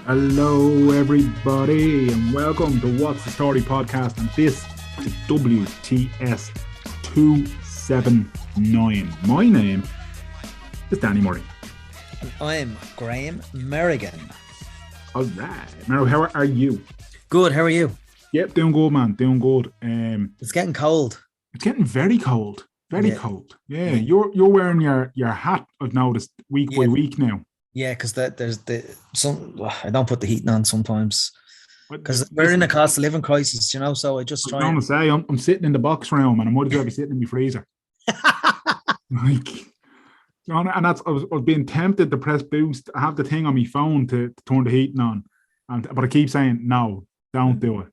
Hello, everybody, and welcome to What's the Story podcast. And this is WTS 279. My name is Danny Murray. I'm Graham Merrigan. All right. Now, how are you? Good. How are you? Yep, doing good, man. Doing good. It's getting cold. It's getting very cold. Very cold. Yeah. You're wearing your hat, I've noticed, week by week now. Yeah, because there's I don't put the heating on sometimes because we're in a cost of living crisis, so I just try. I'm going to say, I'm sitting in the box room and I might as well be sitting in my freezer. And that's, I was being tempted to press boost. I have the thing on my phone to turn the heating on, but I keep saying, no, don't do it.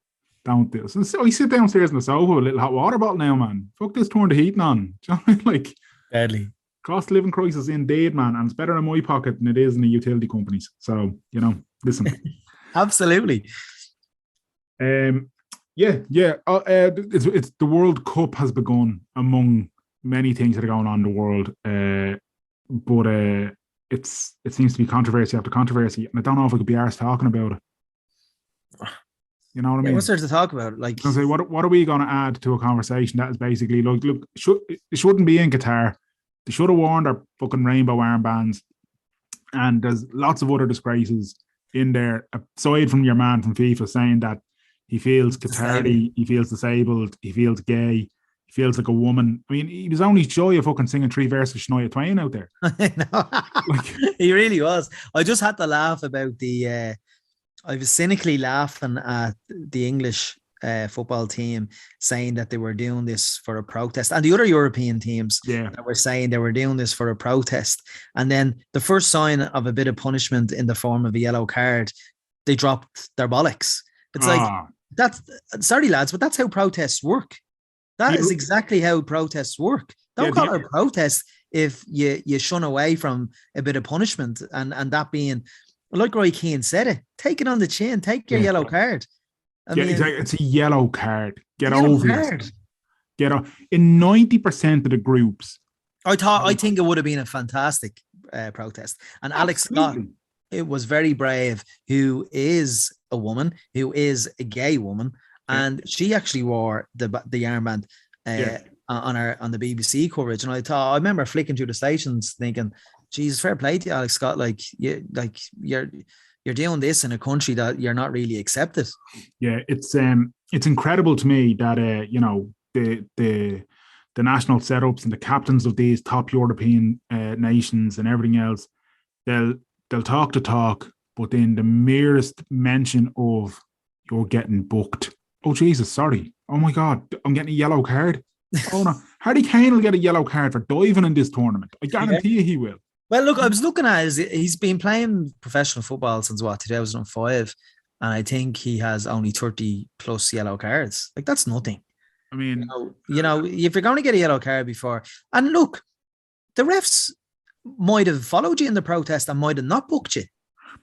Don't do it. So I sit downstairs on the sofa with a little hot water bottle now, man. Fuck this, turn the heating on. Do you know what I mean? Like, deadly. Cost of living crisis indeed, man. And it's better in my pocket than it is in the utility companies. So, listen. Absolutely. It's the World Cup has begun among many things that are going on in the world. But it seems to be controversy after controversy. And I don't know if I could be arsed talking about it. You know what I mean? What's there to talk about? Like, I say, what are we going to add to a conversation that is basically, look, it shouldn't be in Qatar. They should have worn their fucking rainbow armbands. And there's lots of other disgraces in there, aside from your man from FIFA saying that he feels Qatari, he feels disabled, he feels gay, he feels like a woman. I mean, he was only shy of fucking singing 3 verses of Shania Twain out there. I know. He really was. I just had to laugh about I was cynically laughing at the English football team saying that they were doing this for a protest, and the other European teams that were saying they were doing this for a protest. And then the first sign of a bit of punishment in the form of a yellow card, they dropped their bollocks. It's like, that's, sorry lads, but that's how protests work. That is exactly how protests work. Don't call it a protest if you shun away from a bit of punishment, and that being, like Roy Keane said it, take it on the chin, take your yellow card. I mean, exactly. It's a yellow card. Get over it. In 90% of the groups. I think it would have been a fantastic protest. And Alex Scott, it was very brave, who is a woman, who is a gay woman, and she actually wore the armband on the BBC coverage. And I remember flicking through the stations thinking, Jesus, fair play to you, Alex Scott. You're doing this in a country that you're not really accepted. Yeah, it's incredible to me that the national setups and the captains of these top European nations and everything else, they'll talk the talk, but then the merest mention of you're getting booked. Oh Jesus, sorry. Oh my God, I'm getting a yellow card. Oh no, Harry Kane will get a yellow card for diving in this tournament. I guarantee you he will. Well, look, I was looking at he's been playing professional football since 2005, and I think he has only 30 plus yellow cards. Like, that's nothing. I mean, if you're going to get a yellow card before, and look, the refs might have followed you in the protest and might have not booked you.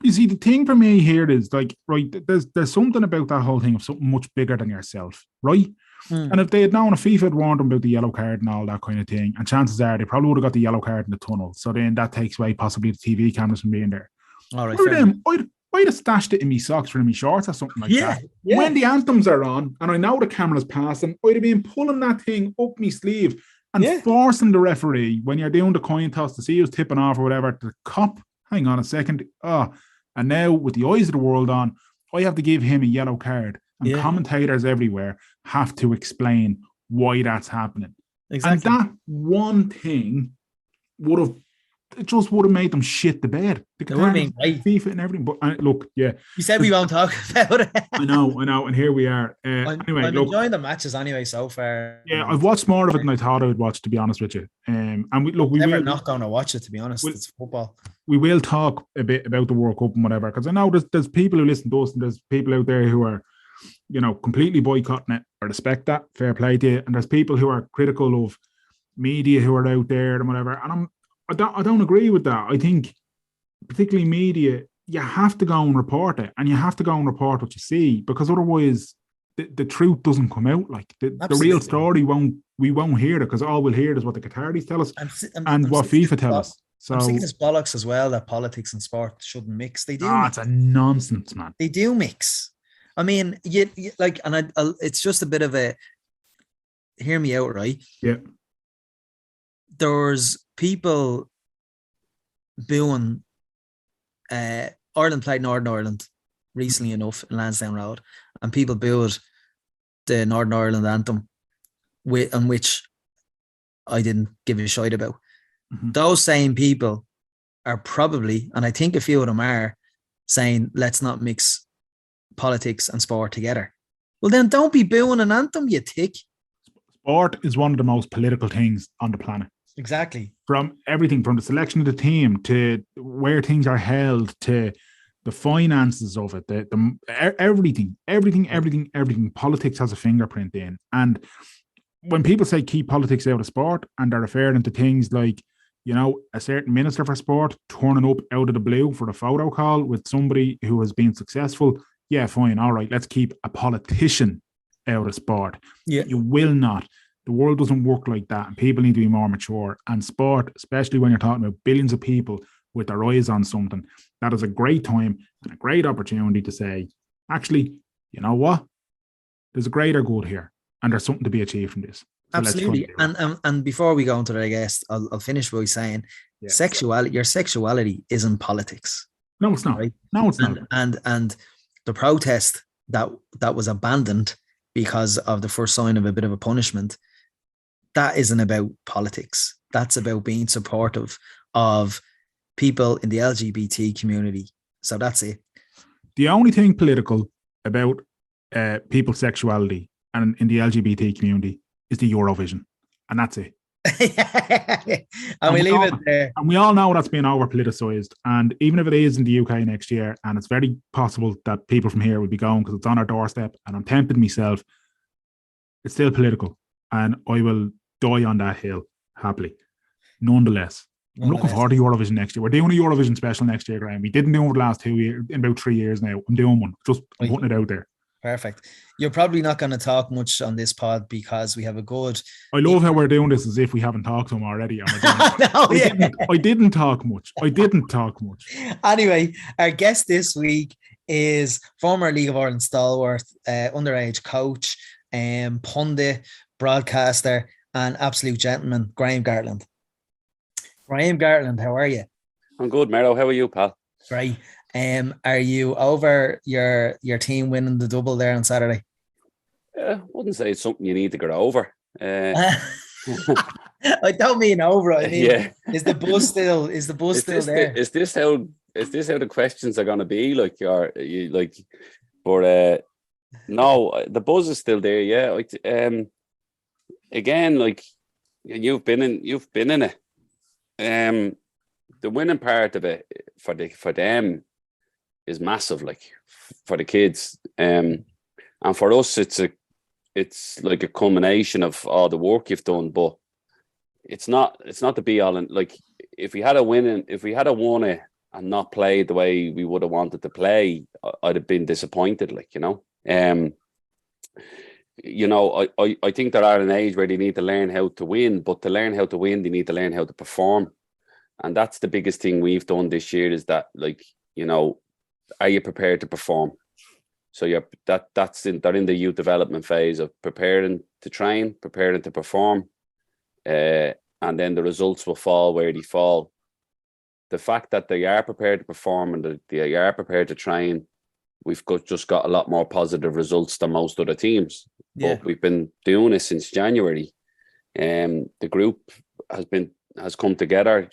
You see, the thing for me here is, like, right, there's something about that whole thing of something much bigger than yourself, right? And if they had known, if FIFA had warned them about the yellow card and all that kind of thing, and chances are they probably would have got the yellow card in the tunnel. So then that takes away possibly the TV cameras from being there. All right, I'd have stashed it in my socks or in my shorts or something like that. Yeah. When the anthems are on and I know the camera's passing, I'd have been pulling that thing up my sleeve and forcing the referee, when you're doing the coin toss to see who's tipping off or whatever, to cop, hang on a second. And now with the eyes of the world on, I have to give him a yellow card. And commentators everywhere have to explain why that's happening. Exactly. And that one thing would have made them shit the bed. The FIFA and everything. But look, you said we won't talk about it. I know, and here we are. I'm enjoying the matches anyway so far. Yeah, I've watched more of it than I thought I would watch, to be honest with you. And we're not going to watch it, to be honest. It's football. We will talk a bit about the World Cup and whatever, because I know there's people who listen to us, and there's people out there who are, completely boycotting it. I respect that. Fair play to you. And there's people who are critical of media who are out there and whatever. And I don't agree with that. I think, particularly media, you have to go and report it, and you have to go and report what you see, because otherwise the truth doesn't come out. Like the real story we won't hear it, because all we'll hear is what the Qataris tell us and what FIFA tell us. So I'm thinking it's bollocks as well that politics and sport shouldn't mix. They do. it's a nonsense, man. They do mix. I mean, you like, and it's just a bit of a, hear me out, right? Yeah. There's people booing. Ireland played Northern Ireland recently enough in Lansdowne Road, and people booed the Northern Ireland anthem, on which I didn't give a shite about. Mm-hmm. Those same people are probably, and I think a few of them are, saying, let's not mix politics and sport together. Well, then don't be booing an anthem, you tick. Sport is one of the most political things on the planet. Exactly. From everything, from the selection of the team to where things are held to the finances of it, everything. Politics has a fingerprint in. And when people say keep politics out of sport, and they're referring to things like, you know, a certain minister for sport turning up out of the blue for a photo call with somebody who has been successful, yeah, fine, all right, let's keep a politician out of sport. Yeah. You will not. The world doesn't work like that, and people need to be more mature. And sport, especially when you're talking about billions of people with their eyes on something, that is a great time and a great opportunity to say, actually, you know what? There's a greater good here, and there's something to be achieved from this. So absolutely. And before we go into that, I guess I'll finish by saying, your sexuality isn't politics. No, it's not. Right? No, it's not. And the protest that was abandoned because of the first sign of a bit of a punishment, that isn't about politics. That's about being supportive of people in the LGBT community. So that's it. The only thing political about people's sexuality and in the LGBT community is the Eurovision. And that's it. and we leave it there. And we all know that's being over politicized. And even if it is in the UK next year, and it's very possible that people from here will be going because it's on our doorstep, and I'm tempted myself, it's still political. And I will die on that hill happily. Nonetheless, I'm looking forward to Eurovision next year. We're doing a Eurovision special next year, Graham. We didn't do it the last 2 years, in about 3 years now. I'm doing one. I'm putting it out there. Perfect. You're probably not going to talk much on this pod because we have a good... I love how we're doing this as if we haven't talked to him already. I didn't talk much. Anyway, our guest this week is former League of Ireland stalwart, underage coach, pundit, broadcaster, and absolute gentleman, Graham Gartland. Graham Gartland, how are you? I'm good, Mero. How are you, pal? Great. Are you over your team winning the double there on Saturday? I wouldn't say it's something you need to get over. I don't mean over. I mean, is the buzz still there? Is this how the questions are going to be? Like, are you like? But no, the buzz is still there. Yeah. Again, like you've been in it. The winning part of it for them is massive, like for the kids, and for us, it's like a culmination of all the work you've done. But it's not the be all. And like if we had won it and not played the way we would have wanted to play, I'd have been disappointed. Like I think they're at an age where they need to learn how to win, but to learn how to win, they need to learn how to perform. And that's the biggest thing we've done this year is that, like, are you prepared to perform? So they're in the youth development phase of preparing to train, preparing to perform, and then the results will fall where they fall. The fact that they are prepared to perform and that they are prepared to train, we've just got a lot more positive results than most other teams. Yeah. But we've been doing it since January. The group has come together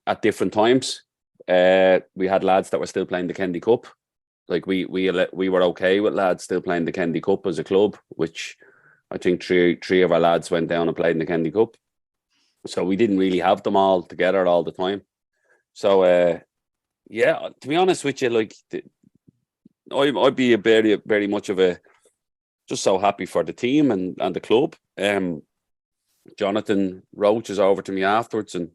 at different times. We had lads that were still playing the Kendy Cup. Like we were okay with lads still playing the Kendy Cup as a club, which I think three of our lads went down and played in the Kendy Cup. So we didn't really have them all together all the time. So to be honest with you, like I'd be a very, very much of a just so happy for the team and the club. Jonathan Roach is over to me afterwards, and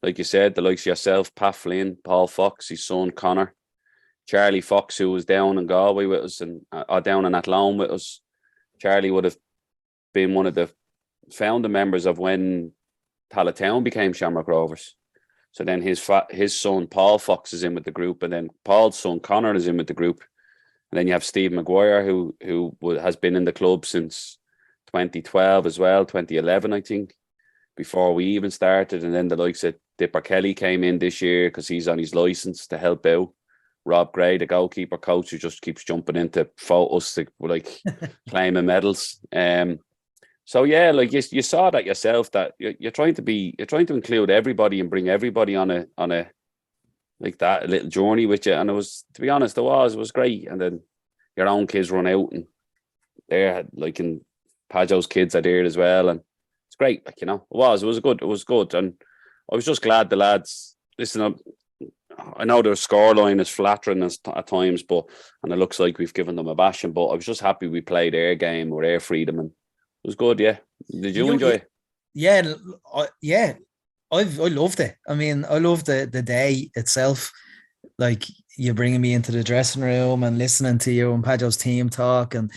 like you said, the likes of yourself, Pat Flynn, Paul Fox, his son Connor, Charlie Fox, who was down in Galway with us and down in Athlone with us. Charlie would have been one of the founder members of when Talatown became Shamrock Rovers. So then his son Paul Fox is in with the group, and then Paul's son Connor is in with the group. And then you have Steve Maguire, who has been in the club since 2012 as well, 2011, I think, before we even started. And then the likes of Dipper Kelly came in this year because he's on his license to help out. Rob Gray, the goalkeeper coach, who just keeps jumping into photos to like claiming medals. So yeah, like you saw that yourself, that you're trying to include everybody and bring everybody on a like that little journey with you. And it was, to be honest, it was great. And then your own kids run out, and they're like, in Pajo's kids are there as well, and it's great. Like, you know, it was good. And I was just glad the lads, listen, I know their scoreline is flattering at times, and it looks like we've given them a bashing, but I was just happy we played their game or their freedom, and it was good. Yeah. Did you enjoy it? Yeah. I loved it. I mean, I loved the day itself. Like, you bringing me into the dressing room and listening to you and Pajo's team talk, and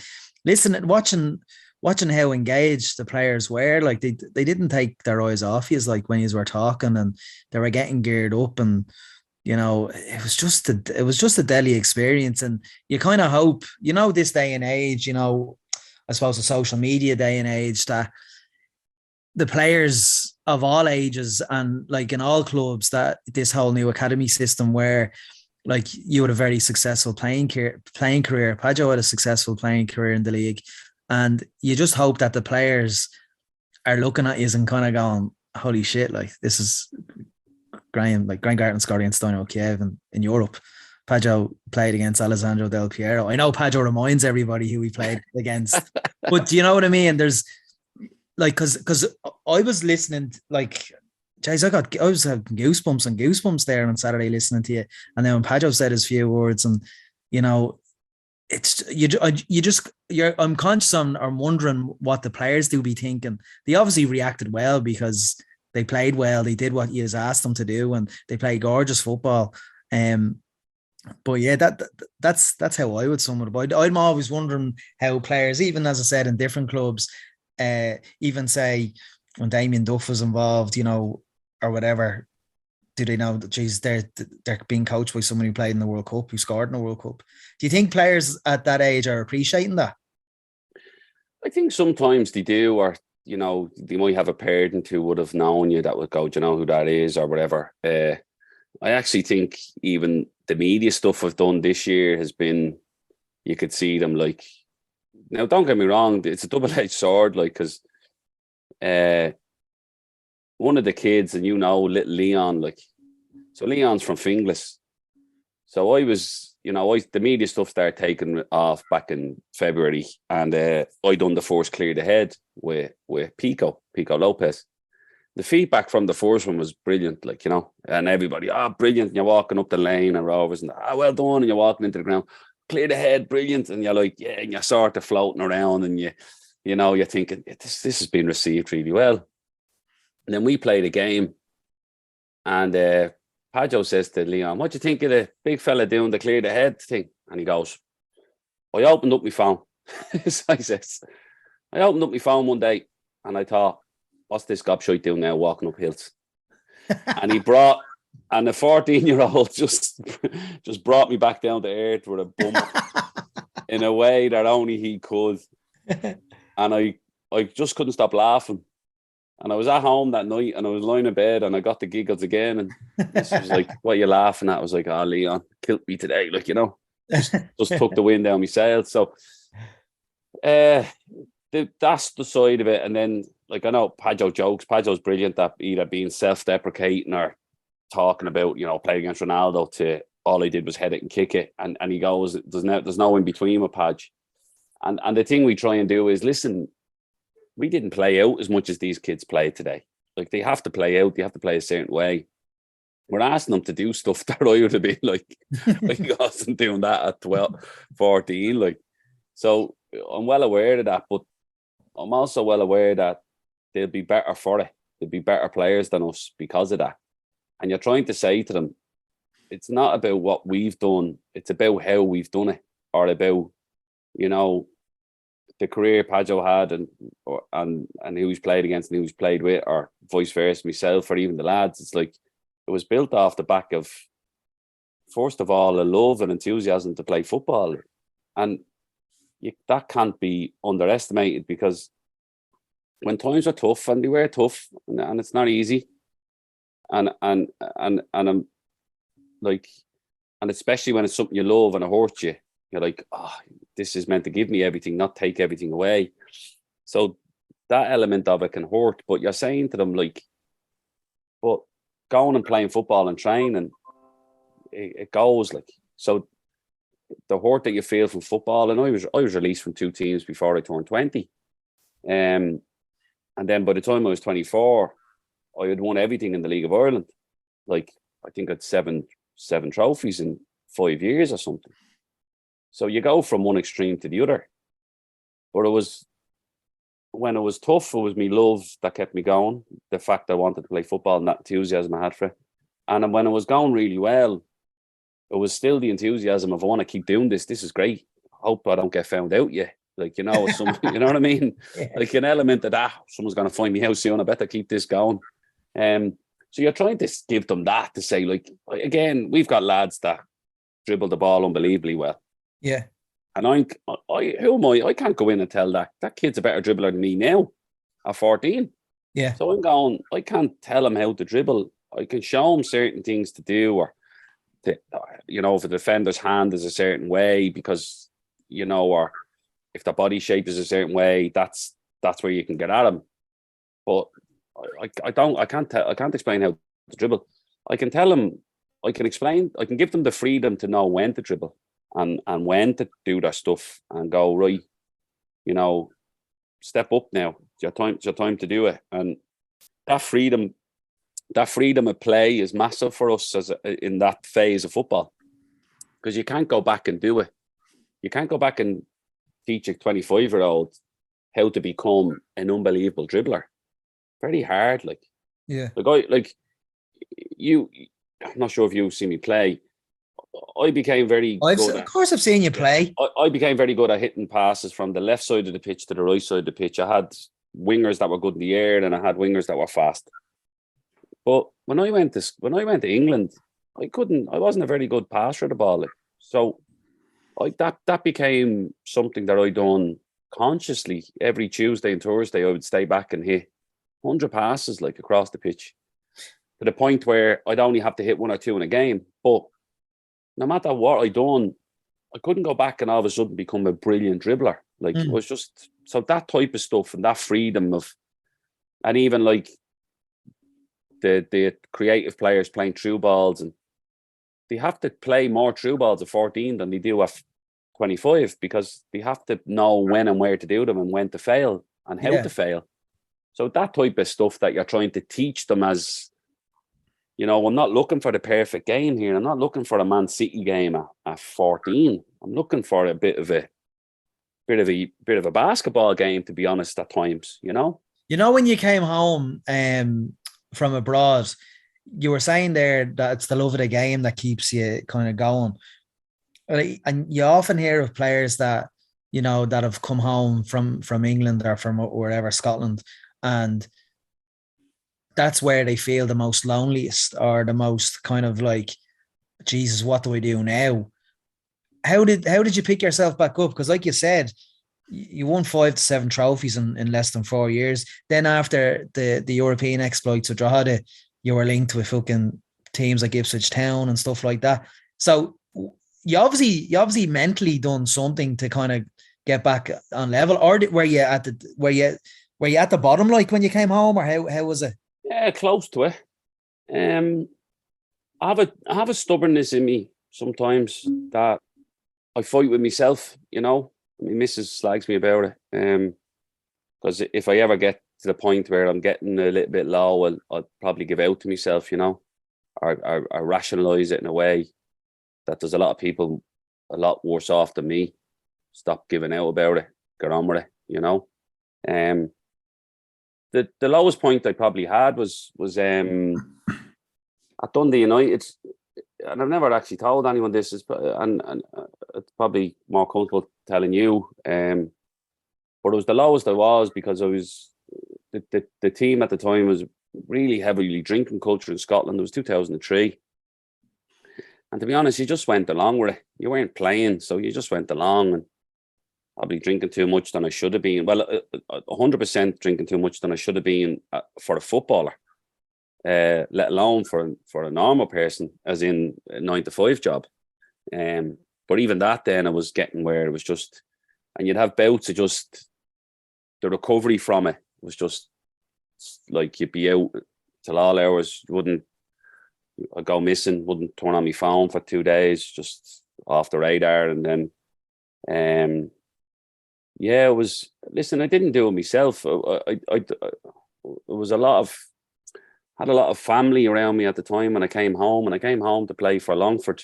watching how engaged the players were. Like, they didn't take their eyes off you, like when you were talking, and they were getting geared up, and you know, it was just a daily experience. And you kind of hope, you know, this day and age, you know, I suppose the social media day and age, that the players of all ages and like in all clubs, that this whole new academy system where like you had a very successful playing career. Pajo had a successful playing career in the league, and you just hope that the players are looking at you and kind of going, holy shit, like this is Graham Gartland scored against Dynamo Kiev in Europe. Pajo played against Alessandro Del Piero. I know Pajo reminds everybody who he played against, but do you know what I mean? There's like, because I was listening, like, geez, I was having goosebumps there on Saturday listening to you, and then when Pajo said his few words, and you know, it's I'm conscious I'm wondering what the players do be thinking. They obviously reacted well because they played well. They did what you asked them to do, and they played gorgeous football. But yeah, that's how I would sum it up. I'm always wondering how players, even as I said, in different clubs, even say when Damien Duff was involved, you know, or whatever, do they know that, geez, they're being coached by someone who played in the World Cup, who scored in the World Cup? Do you think players at that age are appreciating that? I think sometimes they do, or you know, they might have a parent who would have known you that would go, do you know who that is, or whatever. I actually think even the media stuff I've done this year has been, you could see them like, now don't get me wrong, it's a double-edged sword, like, because one of the kids, and you know, little Leon, like, so Leon's from Finglas. So I was, you know, the media stuff started taking off back in February, and I done the first Clear the Head with Pico Lopez. The feedback from the first one was brilliant, like, you know, and everybody, brilliant. And you're walking up the lane and Rovers, and well done. And you're walking into the ground, clear the head, brilliant. And you're like, yeah, and you're sort of floating around, and you know, you're thinking, this has been received really well. And then we played a game, and Pajo says to Leon, what do you think of the big fella doing the clear the head thing? And he goes, I opened up my phone. So I says, I opened up my phone one day, and I thought, what's this gobshite doing now walking up hills? And the 14-year-old just brought me back down to earth with a bump in a way that only he could. And I just couldn't stop laughing. And I was at home that night, and I was lying in bed, and I got the giggles again. And this was like, what are you laughing at? I was like, Leon killed me today. Like, you know, just took the wind down my sails. So that's the side of it. And then, like, I know Pajo jokes. Pajo's brilliant at either being self-deprecating or talking about, you know, playing against Ronaldo to all I did was head it and kick it. And he goes, there's no in between with Paj. And the thing we try and do is, listen, we didn't play out as much as these kids play today. Like, they have to play out. They have to play a certain way. We're asking them to do stuff that I would have been like I wasn't doing that at 12, 14. Like, so I'm well aware of that, but I'm also well aware that they'll be better for it. They'll be better players than us because of that. And you're trying to say to them, it's not about what we've done. It's about how we've done it, or about, you know, the career Pajo had and who he's played against and who he's played with, or vice versa, myself or even the lads, it's like it was built off the back of, first of all, a love and enthusiasm to play football. And that can't be underestimated, because when times are tough, and they were tough, and it's not easy, and I'm like, and especially when it's something you love and it hurts you, you're like, oh, this is meant to give me everything, not take everything away. So that element of it can hurt, but you're saying to them, like, but going and playing football and training, it goes, like, so the hurt that you feel from football, and I was released from 2 teams before I turned 20. And then by the time I was 24, I had won everything in the League of Ireland. Like, I think I had seven trophies in 5 years or something. So you go from one extreme to the other. But it was, when it was tough, it was me love that kept me going. The fact I wanted to play football and that enthusiasm I had for it. And when it was going really well, it was still the enthusiasm of, I want to keep doing this. This is great. I hope I don't get found out yet. Like, you know, you know what I mean? Yeah. Like an element of that, someone's going to find me out soon. I better keep this going. So you're trying to give them that, to say, like, again, we've got lads that dribble the ball unbelievably well. Yeah. And who am I? I can't go in and tell that kid's a better dribbler than me now at 14. Yeah. So I'm going, I can't tell him how to dribble. I can show him certain things to do, or you know, if a defender's hand is a certain way, because, you know, or if the body shape is a certain way, that's where you can get at him. But I can't explain how to dribble. I can tell him, I can give them the freedom to know when to dribble and when to do their stuff and go, right, you know, step up now. It's your time to do it. And that freedom of play is massive for us in that phase of football, because you can't go back and do it. You can't go back and teach a 25-year-old how to become an unbelievable dribbler. Very hard, like. Yeah. I'm not sure if you've seen me play. I became very good. Of course, I've seen you play. I became very good at hitting passes from the left side of the pitch to the right side of the pitch. I had wingers that were good in the air, and I had wingers that were fast. But when I went to England, I wasn't a very good passer of the ball. So that became something that I done consciously. Every Tuesday and Thursday, I would stay back and hit 100 passes, like, across the pitch, to the point where I'd only have to hit 1 or 2 in a game. But no matter what I done, I couldn't go back and all of a sudden become a brilliant dribbler. Like, it was just, so that type of stuff and that freedom of, and even like the creative players playing through balls, and they have to play more through balls at 14 than they do at 25, because they have to know when and where to do them and when to fail and how to fail. So that type of stuff that you're trying to teach them, as, you know, I'm not looking for the perfect game here. I'm not looking for a Man City game at 14. I'm looking for a bit of a basketball game, to be honest, at times, you know. You know, when you came home from abroad, you were saying there that it's the love of the game that keeps you kind of going. And you often hear of players that, you know, that have come home from England or from wherever, Scotland, and that's where they feel the most loneliest, or the most kind of like, Jesus, what do I do now? How did you pick yourself back up? Because like you said, you won 5 to 7 trophies in less than 4 years. Then after the European exploits with Drogheda, you were linked with fucking teams like Ipswich Town and stuff like that. So you obviously mentally done something to kind of get back on level, or were you at the bottom, like, when you came home, or how was it? Yeah, close to it. I have a stubbornness in me sometimes that I fight with myself, you know. My missus slags me about it. Because if I ever get to the point where I'm getting a little bit low, I'll probably give out to myself, you know, or rationalise it in a way that there's a lot of people a lot worse off than me. Stop giving out about it. Get on with it, you know. The lowest point I probably had was at Dundee United, and I've never actually told anyone this, and it's probably more comfortable telling you. But it was the lowest I was because I was the team at the time was really heavily drinking culture in Scotland. It was 2003. And to be honest, you just went along with it. You weren't playing, so you just went along and probably drinking too much than I should have been. Well, 100% drinking too much than I should have been for a footballer, let alone for a normal person, as in a 9-to-5 job. But even that, then I was getting where it was just, and you'd have bouts of just the recovery from it was just like you'd be out till all hours. I'd go missing, wouldn't turn on my phone for 2 days, just off the radar. And then, yeah, it was, listen, I didn't do it myself. It was had a lot of family around me at the time when I came home, and I came home to play for Longford.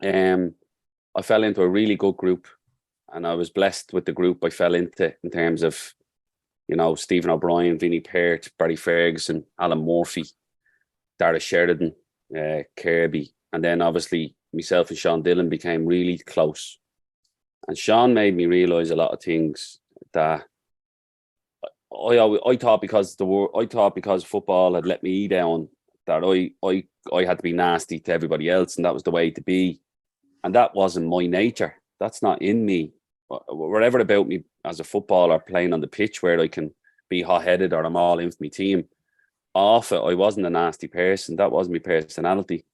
I fell into a really good group, and I was blessed with the group I fell into in terms of, you know, Stephen O'Brien, Vinnie Peart, Barry Ferguson, Alan Murphy, Dara Sheridan, Kirby. And then obviously myself and Sean Dillon became really close. And Sean made me realise a lot of things that I thought because football had let me down, that I had to be nasty to everybody else, and that was the way to be. And that wasn't my nature. That's not in me. Whatever about me as a footballer playing on the pitch where I can be hot-headed or I'm all in for my team, off it, I wasn't a nasty person. That wasn't my personality.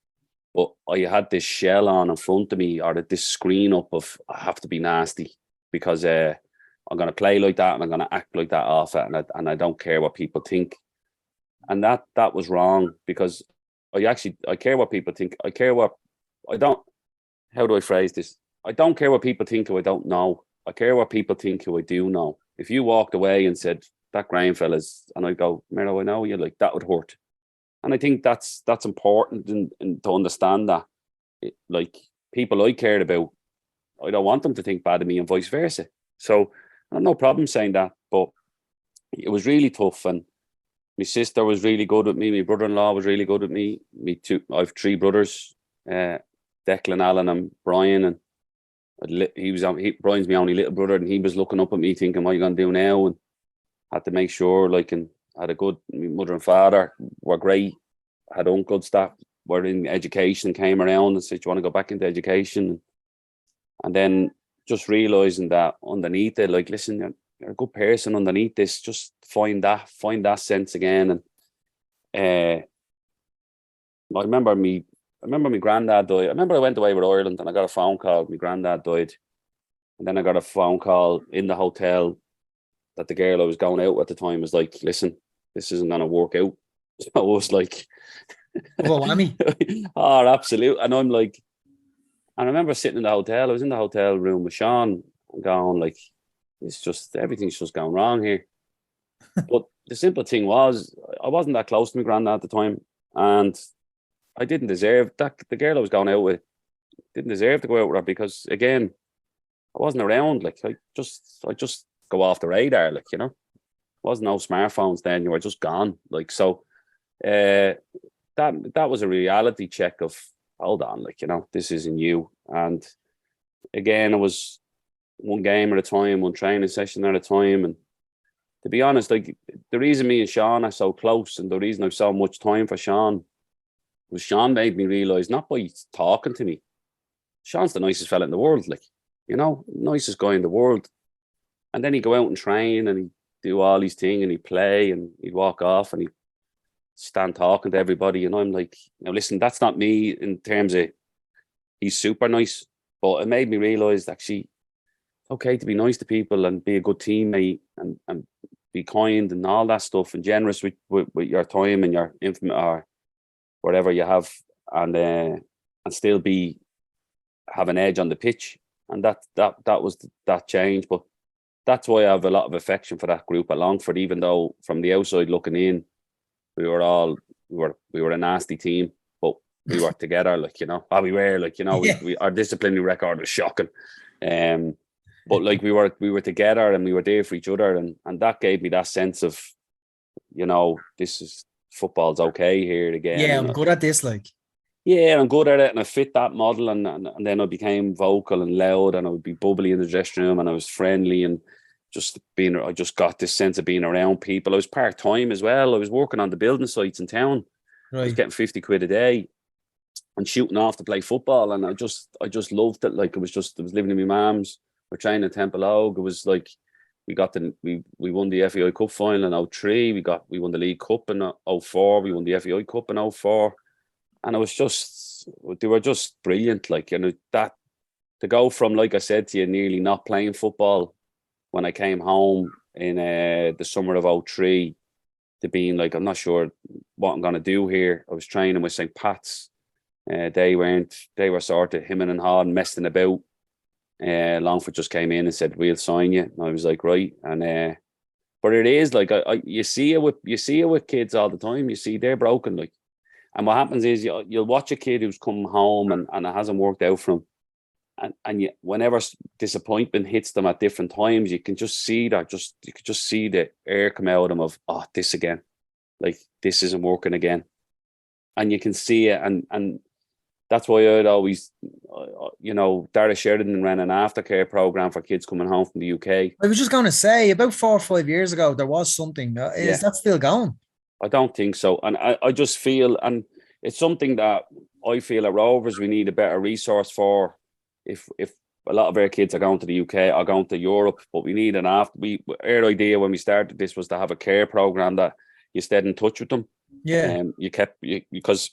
But I had this shell on in front of me, or this screen up of I have to be nasty because I'm going to play like that and I'm going to act like that off it, and I don't care what people think. And that was wrong, because I care what people think. How do I phrase this? I don't care what people think who I don't know. I care what people think who I do know. If you walked away and said, that Graham fella's, and I go, Mero, I know you, like, that would hurt. And I think that's important and to understand that. Like, people I cared about, I don't want them to think bad of me, and vice versa. So I have no problem saying that, but it was really tough. And my sister was really good with me. My brother-in-law was really good with me. I have 3 brothers, Declan, Alan, and Brian. And Brian's my only little brother, and he was looking up at me thinking, what are you going to do now? And had to make sure, like, and had a good, my mother and father were great, had uncles that were in education, came around and said, you want to go back into education? And then just realising that underneath it, like, listen, you're a good person underneath this, just find that sense again. And I remember my granddad died. I remember I went away with Ireland and I got a phone call. My granddad died. And then I got a phone call in the hotel that the girl I was going out at the time was like, listen, this isn't going to work out. So I was like, oh, whammy. Oh, absolute. And I'm like, and I remember sitting in the hotel. I was in the hotel room with Sean and going like, it's just, everything's just going wrong here. But the simple thing was, I wasn't that close to my granddad at the time. And I didn't deserve that. The girl I was going out with didn't deserve to go out with her, because again, I wasn't around. Like, I just go off the radar, like, you know. Wasn't no smartphones then, you were just gone. Like, so that was a reality check of, hold on, like, you know, this isn't you. And again, it was one game at a time, one training session at a time. And to be honest, like, the reason me and Sean are so close, and the reason I've so much time for Sean, was Sean made me realise, not by talking to me, Sean's the nicest fella in the world, like, you know, nicest guy in the world. And then he'd go out and train and he'd do all these things and he'd play and he'd walk off and he'd stand talking to everybody. And I'm like, now listen, that's not me in terms of he's super nice. But it made me realise, actually, okay to be nice to people and be a good teammate and be kind and all that stuff, and generous with your time and your information or whatever you have, and still have an edge on the pitch. And that was that change. But that's why I have a lot of affection for that group at Longford, even though from the outside looking in, we were a nasty team, but we were together, like, you know. We were, like, you know, yeah. Our disciplinary record was shocking. But like, we were together and we were there for each other, and that gave me that sense of, you know, this is, football's okay here again. Yeah, I'm good at this, like. Yeah, I'm good at it, and I fit that model, and then I became vocal and loud, and I would be bubbly in the dressing room, and I was friendly, and I just got this sense of being around people. I was part-time as well. I was working on the building sites in town. I was getting 50 quid a day and shooting off to play football. And I just loved it. Like, I was living in my mum's. We're training in Temple Oak. It was like, we won the FAI Cup final in 03. We won the League Cup in 04. We won the FAI Cup in 04. And they were just brilliant. Like, that, to go from, like I said to you, nearly not playing football when I came home in the summer of 03, to being like, I'm not sure what I'm going to do here. I was training with St. Pat's. They were sort of hemming and hawing, messing about. Longford just came in and said, we'll sign you. And I was like, right. And but it is like, you see it with kids all the time. You see they're broken. Like, and what happens is you'll watch a kid who's come home and it hasn't worked out for him. And whenever disappointment hits them at different times, you can just see that. You could just see the air come out of them of, oh, this again, like, this isn't working again, and you can see it. And that's why I'd always, Dara Sheridan ran an aftercare program for kids coming home from the UK. I was just going to say, about 4 or 5 years ago, there was something. Is that still going? I don't think so, and I just feel, and it's something that I feel at Rovers we need a better resource for. If a lot of our kids are going to the UK or going to Europe, but we need our idea when we started this was to have a care program that you stayed in touch with them. Yeah. Because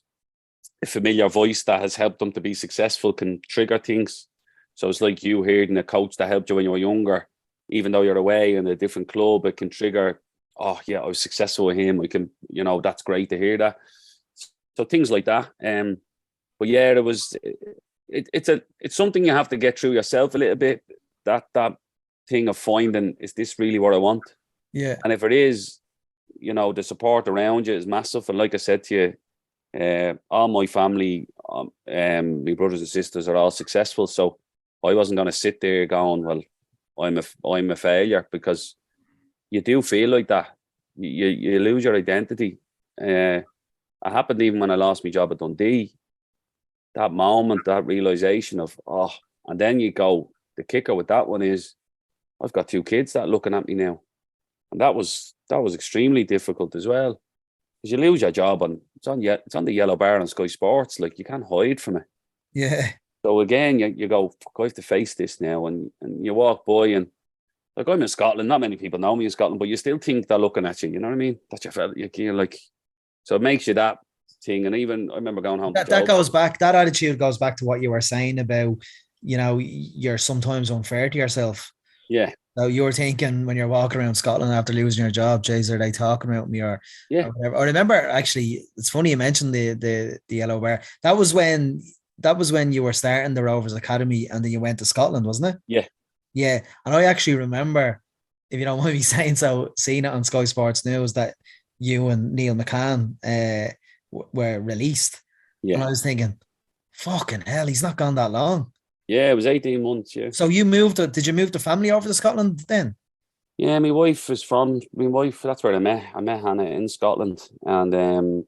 a familiar voice that has helped them to be successful can trigger things. So it's like you hearing a coach that helped you when you were younger, even though you're away in a different club, it can trigger, oh yeah, I was successful with him. I can, that's great to hear that. So things like that. But yeah, it's something you have to get through yourself a little bit. That thing of finding, is this really what I want? Yeah. And if it is, the support around you is massive. And like I said to you, all my family, my brothers and sisters are all successful. So I wasn't going to sit there going, well, I'm a failure, because you do feel like that. You lose your identity. It happened even when I lost my job at Dundee. That moment, that realization of, and then you go, the kicker with that one is, I've got 2 kids that are looking at me now. And that was extremely difficult as well. Because you lose your job and it's on the yellow bar on Sky Sports, like, you can't hide from it. Yeah. So again, you go, I have to face this now, and you walk by, and like, I'm in Scotland, not many people know me in Scotland, but you still think they're looking at you, you know what I mean? That you're like, so it makes you that thing. And even I remember going home. That goes back. That attitude goes back to what you were saying about, you're sometimes unfair to yourself. Yeah. So you were thinking when you're walking around Scotland after losing your job, Jays, are they talking about me or whatever? I remember, actually, it's funny you mentioned the yellow bar. That was when you were starting the Rovers Academy, and then you went to Scotland, wasn't it? Yeah. Yeah. And I actually remember, if you don't mind me saying so, seeing it on Sky Sports News that you and Neil McCann were released. Yeah. And I was thinking, fucking hell, he's not gone that long. Yeah, it was 18 months, yeah. So did you move the family over to Scotland then? Yeah, my wife, that's where I met Hannah in Scotland. And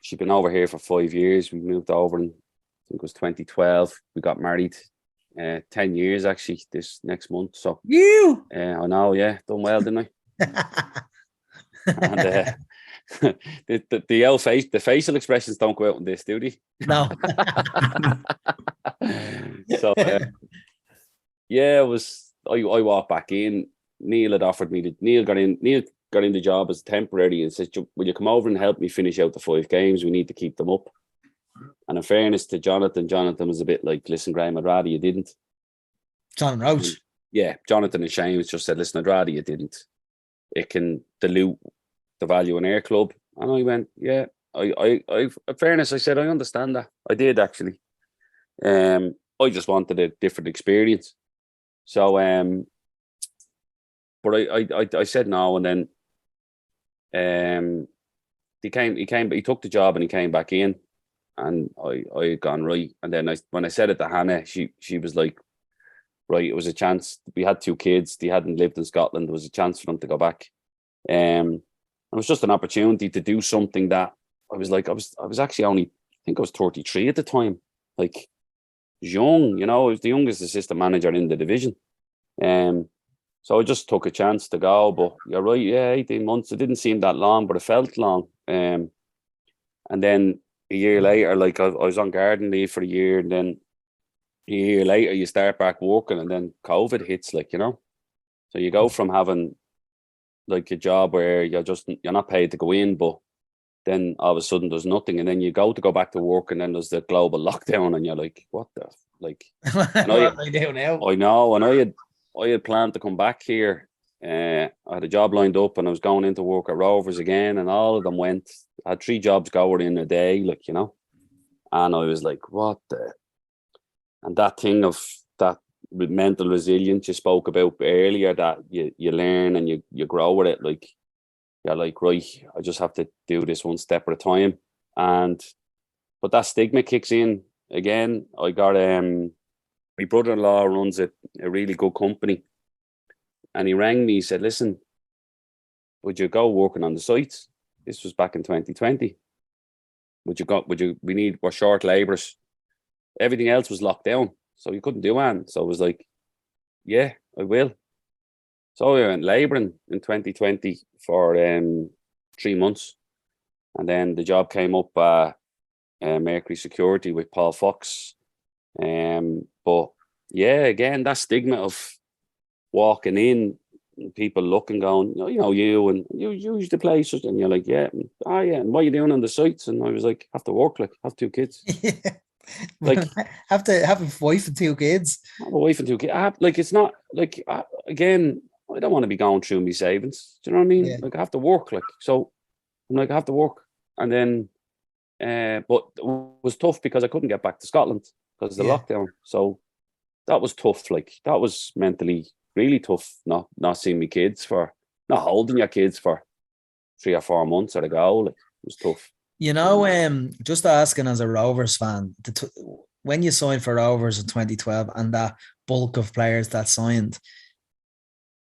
she'd been over here for 5 years. We moved over in, I think it was 2012. We got married 10 years, actually, this next month. So you? I know, yeah. Done well, didn't I? And the facial expressions don't go out on this, do they? No. So yeah, it was. I walked back in. Neil had offered me Neil got in the job as temporary and says, "Will you come over and help me finish out the 5 games? We need to keep them up." And in fairness to Jonathan was a bit like, "Listen, Graham, I'd rather you didn't." Jonathan Roach. Yeah, Jonathan and Shane just said, "Listen, I'd rather you didn't. It can dilute the value in our club." And I went, "Yeah." I in fairness, I said, "I understand that." I did, actually. I just wanted a different experience. So, but I said no, and then he took the job and he came back in, and I had gone, right. And then when I said it to Hannah, she was like, right, it was a chance. We had 2 kids. They hadn't lived in Scotland. There was a chance for them to go back. It was just an opportunity to do something that I was like, I was actually only, I think I was 33 at the time. Like, young, I was the youngest assistant manager in the division. So I just took a chance to go. But you're right, yeah, 18 months. It didn't seem that long, but it felt long. And then a year later, like I was on garden leave for a year, and then a year later you start back working, and then COVID hits, like, you know. So you go from having like a job where you're not paid to go in, but then all of a sudden there's nothing, and then you go back to work, and then there's the global lockdown, and you're like, what the like? What am I doing now? I know, and I had planned to come back here. I had a job lined up, and I was going into work at Rovers again, and all of them went. I had 3 jobs going in a day, like, you know, and I was like, what the? And that thing of that with mental resilience you spoke about earlier, that you learn and you grow with it, like, you're like, right, I just have to do this one step at a time. But that stigma kicks in again. I got my brother-in-law runs a really good company, and he rang me. He said, listen, would you go working on the sites? This was back in 2020. We're short labourers. Everything else was locked down, so you couldn't do anything. So I was like, yeah, I will. So I went labouring in 2020 for 3 months. And then the job came up Mercury Security with Paul Fox. But yeah, again, that stigma of walking in, people looking, going, you use the places, and you're like, yeah, yeah, and what are you doing on the sites? And I was like, have to work, like, have 2 kids. Like, have to have a wife and 2 kids. I have a wife and 2 kids. Like, it's not like, again, I don't want to be going through my savings. Do you know what I mean? Yeah. Like, I have to work. Like, so I'm like, I have to work. And then, but it was tough because I couldn't get back to Scotland because of the lockdown. So that was tough. Like, that was mentally really tough. Not seeing my kids not holding your kids for 3 or 4 months at a go. Like, it was tough. You know, just asking as a Rovers fan, when you signed for Rovers in 2012 and that bulk of players that signed,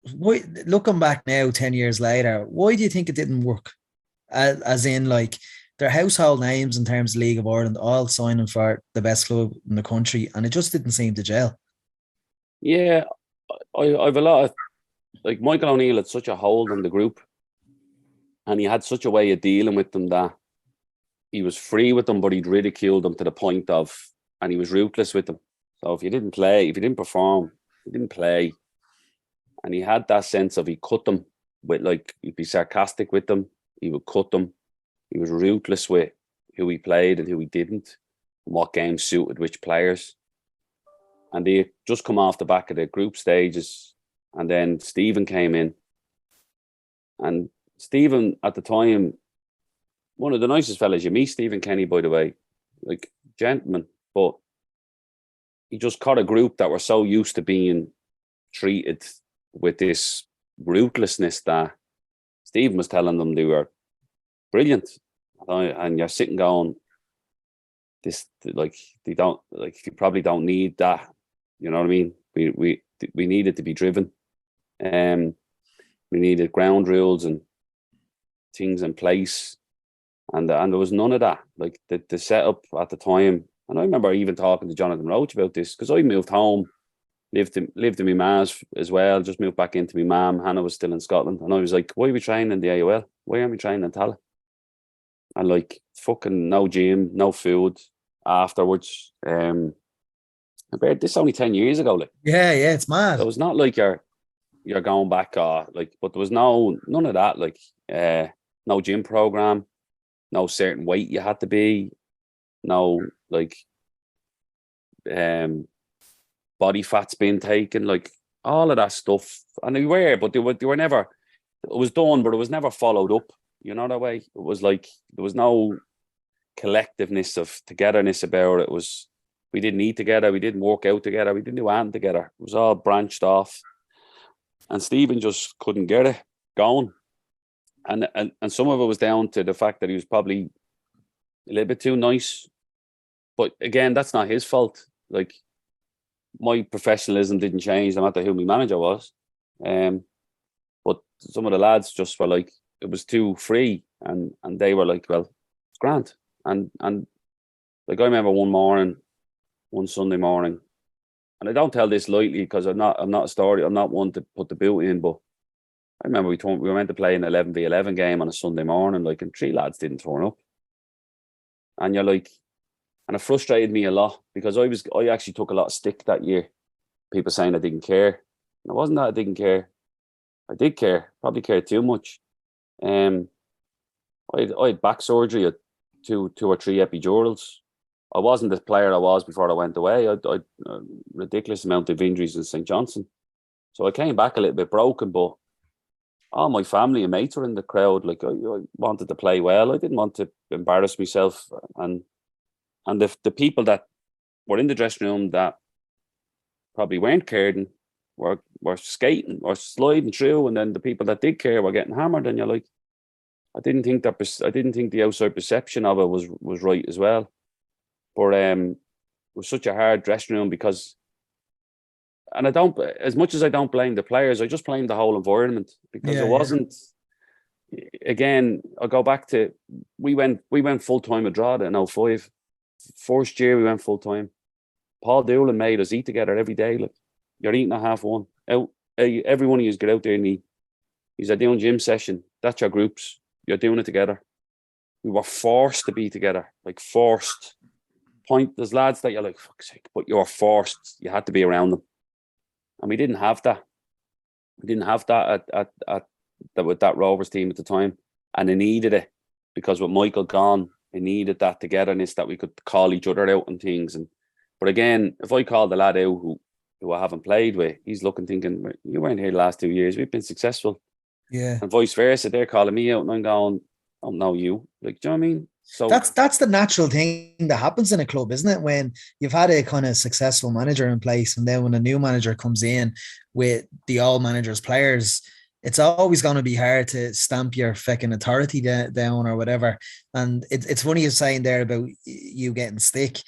looking back now 10 years later, why do you think it didn't work? As in, like, they're household names in terms of League of Ireland, all signing for the best club in the country, and it just didn't seem to gel. Yeah, I've a lot of, like, Michael O'Neill had such a hold on the group, and he had such a way of dealing with them that he was free with them, but he'd ridicule them to the point of, and he was ruthless with them. So if you didn't perform, you didn't play. And he had that sense of, he cut them with, like, he'd be sarcastic with them. He would cut them. He was ruthless with who he played and who he didn't, and what games suited which players. And they just come off the back of the group stages. And then Stephen came in. And Stephen, at the time, one of the nicest fellas you meet, Stephen Kenny, by the way, like, gentleman. But he just caught a group that were so used to being treated with this ruthlessness that Stephen was telling them they were brilliant. And you're sitting going, this, like, they don't, like, you probably don't need that. You know what I mean? We needed to be driven. We needed ground rules and things in place. And there was none of that. Like, the setup at the time. And I remember even talking to Jonathan Roach about this, because I moved home, lived in my ma's as well, just moved back into my mum. Hannah was still in Scotland. And I was like, why are we training in the AOL? Why aren't we training in Tala? And, like, fucking no gym, no food afterwards. This only 10 years ago. Like, yeah, it's mad. So it's not like you're going back, like, but there was none of that. Like, no gym program, no certain weight you had to be, no, like, body fat's being taken, like, all of that stuff. And they were never, it was done, but it was never followed up, you know, that way. It was like, there was no collectiveness of togetherness about it. It was, we didn't eat together, we didn't work out together, we didn't do anything together. It was all branched off. And Stephen just couldn't get it going. And some of it was down to the fact that he was probably a little bit too nice. But again, that's not his fault. Like, my professionalism didn't change no matter who my manager was. But some of the lads just were like, it was too free. And they were like, well, it's grand. And like, I remember one Sunday morning, and I don't tell this lightly because I'm not one to put the boot in, but I remember we were meant to play an 11v11 game on a Sunday morning, like, and 3 lads didn't turn up. And you're like, and it frustrated me a lot because I actually took a lot of stick that year. People saying I didn't care. And it wasn't that I didn't care. I did care, probably cared too much. I had back surgery at two or three epidurals. I wasn't the player I was before I went away. I had a ridiculous amount of injuries in St. Johnson. So I came back a little bit broken, but all my family and mates were in the crowd. Like, I wanted to play well. I didn't want to embarrass myself. And the people that were in the dressing room that probably weren't caring were skating or sliding through, and then the people that did care were getting hammered. And you're like, I didn't think the outside perception of it was right as well. But it was such a hard dressing room because, and I don't, as much as I don't blame the players, I just blame the whole environment because it wasn't. Again, I'll go back to we went full time at Drogheda in 2005. First year we went full time. Paul Doolan made us eat together every day. Like, you're eating at 1:30. Out, every one of you get out there and eat. He's doing gym session. That's your groups. You're doing it together. We were forced to be together, like forced. There's lads that you're like, fuck's sake, but you were forced. You had to be around them, and we didn't have that. We didn't have that with that Rovers team at the time, and they needed it because with Michael gone, they needed that togetherness that we could call each other out and things. But again, if I call the lad out who I haven't played with, he's looking thinking, you weren't here the last 2 years. We've been successful. Yeah. And vice versa. They're calling me out and I'm going, oh, no, you. Like, do you know what I mean? So that's the natural thing that happens in a club, isn't it? When you've had a kind of successful manager in place, and then when a new manager comes in with the old manager's players, it's always going to be hard to stamp your fucking authority down or whatever. And it's funny you're saying there about you getting stick.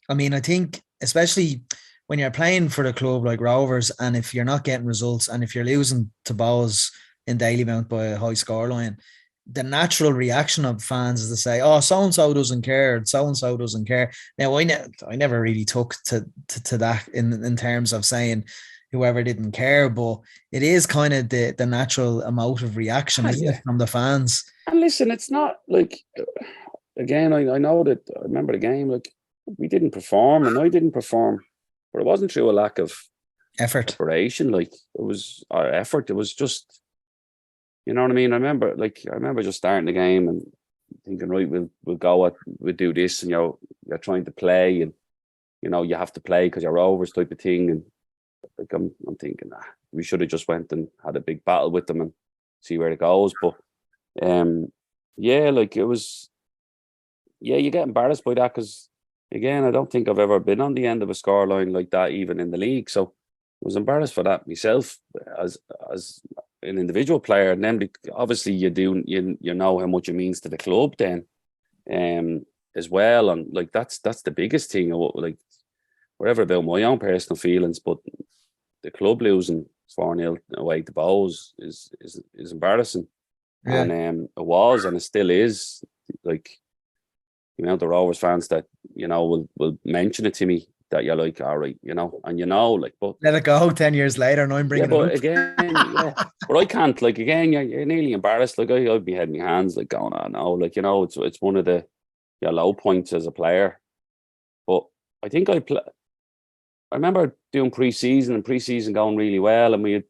I mean, I think especially when you're playing for a club like Rovers, and if you're not getting results, and if you're losing to Bows in Dalymount by a high scoreline, the natural reaction of fans is to say, "Oh, so and so doesn't care, so and so doesn't care." Now, I never really took to that in terms of saying whoever didn't care, but it is kind of the natural emotive reaction, isn't it, from the fans? And listen, it's not like, again, I know that I remember the game. Like, we didn't perform, and I didn't perform, but it wasn't through a lack of effort, preparation. Like, it was our effort. It was just. You know what I mean? I remember just starting the game and thinking, right, we'll do this, and you're trying to play, and you have to play because you're Rovers type of thing, and like I'm thinking, we should have just went and had a big battle with them and see where it goes. But like it was, you get embarrassed by that because again, I don't think I've ever been on the end of a scoreline like that, even in the league. So I was embarrassed for that myself as an individual player, and then obviously you know how much it means to the club then, as well, and like that's the biggest thing. Like, whatever about my own personal feelings, but the club losing 4-0 away to Bows is embarrassing, and it was, and it still is. Like, the amount of Rovers fans that will mention it to me. That you're like, all right, and like, but let it go 10 years later, and I'm bringing it up. Again, but I can't, like, again, you're nearly embarrassed. Like, I'd be heading my hands, like, going, oh no, like, it's one of your low points as a player. But I think I remember doing pre-season going really well, and we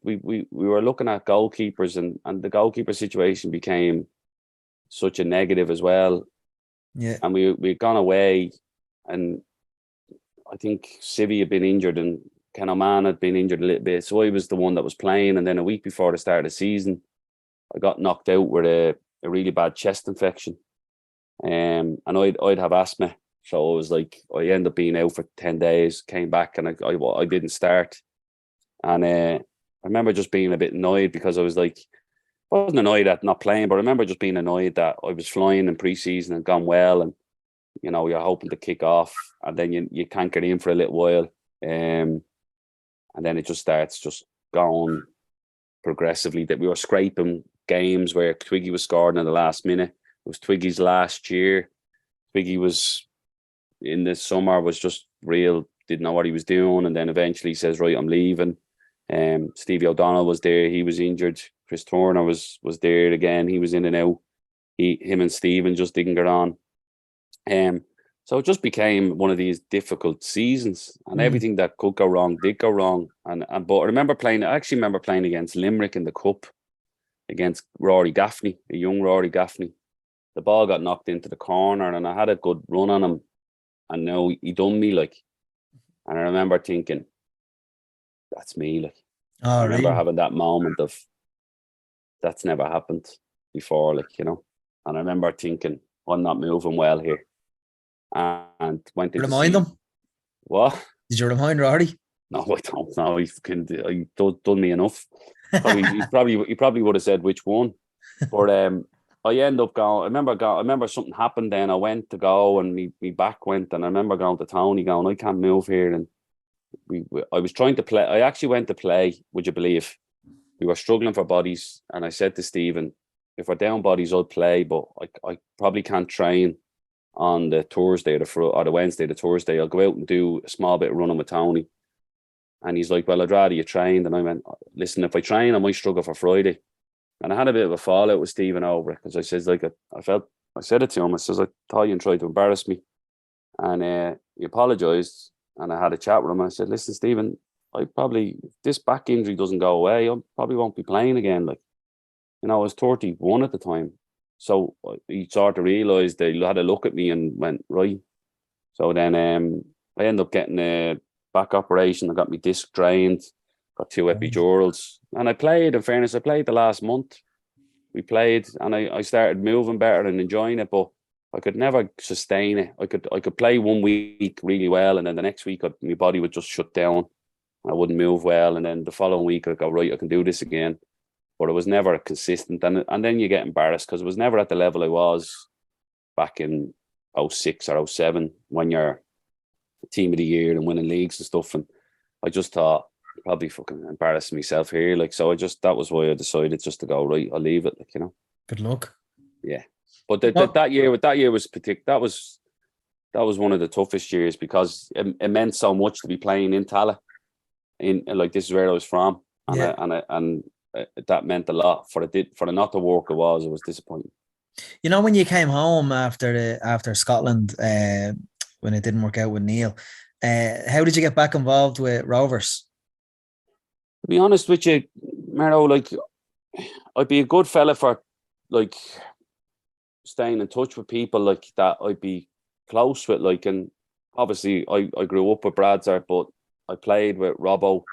were looking at goalkeepers, and the goalkeeper situation became such a negative as well. Yeah, and we'd gone away, and I think Civi had been injured and Ken O'Man had been injured a little bit. So I was the one that was playing. And then a week before the start of the season, I got knocked out with a really bad chest infection. And I'd have asthma. So I was like, I ended up being out for 10 days, came back, and I didn't start. And I remember just being a bit annoyed because I was like, I wasn't annoyed at not playing, but I remember just being annoyed that I was flying in pre-season and gone well, and you're hoping to kick off, and then you can't get in for a little while, and then it just starts just going progressively. That we were scraping games where Twiggy was scoring in the last minute. It was Twiggy's last year. Twiggy was in the summer was just real didn't know what he was doing, and then eventually he says, right, I'm leaving. Stevie O'Donnell was there, he was injured. Chris Turner was there again, he was in and out. Him and Stephen just didn't get on. So it just became one of these difficult seasons, and everything that could go wrong did go wrong. But I actually remember playing against Limerick in the Cup against Rory Gaffney, a young Rory Gaffney. The ball got knocked into the corner, and I had a good run on him, and now he done me like. And I remember thinking, that's me, like. Oh, I remember really? having that moment of, that's never happened before, like, you know. And I remember thinking, I'm not moving well here. And went into Remind them. What? Did you remind Rory? No, I don't know. He done me enough. He probably would have said which one. But I end up going. I remember something happened. Then I went to go, and me back went, and I remember going to Tony, going, I can't move here. And I was trying to play. I actually went to play. Would you believe? We were struggling for bodies, and I said to Stephen, if we're down bodies, I'll play, but I probably can't train on the Thursday or the Wednesday, the Thursday. I'll go out and do a small bit of running with Tony. And he's like, well, I'd rather you trained. And I went, listen, if I train, I might struggle for Friday. And I had a bit of a fallout with Stephen over it, because I says, like, I said it to him. I says, I thought you tried to embarrass me. And he apologised. And I had a chat with him. I said, listen, Stephen, if this back injury doesn't go away, I probably won't be playing again. Like, you know, I was 31 at the time. So he sort of realised, they had a look at me and went, right. So then I ended up getting a back operation. I got my disc drained, got 2 epidurals. And I played, in fairness, I played the last month. We played, and I started moving better and enjoying it, but I could never sustain it. I could play 1 week really well, and then the next week my body would just shut down. I wouldn't move well, and then the following week I'd go, right, I can do this again. But it was never consistent. And then you get embarrassed, because it was never at the level I was back in 06 or 07 when you're team of the year and winning leagues and stuff. And I just thought, probably fucking embarrassing myself here. Like, so that was why I decided just to go, right, I'll leave it, like, you know. Good luck. Yeah. But that year was particular. That was one of the toughest years, because it meant so much to be playing in Tala. Like, this is where I was from. And that meant a lot. For it not to work, it was disappointing. You know, when you came home after Scotland, when it didn't work out with Neil, how did you get back involved with Rovers? To be honest with you, Mero, like, I'd be a good fella for, like, staying in touch with people like that I'd be close with, like, and obviously I grew up with Bradzart, but I played with Robbo.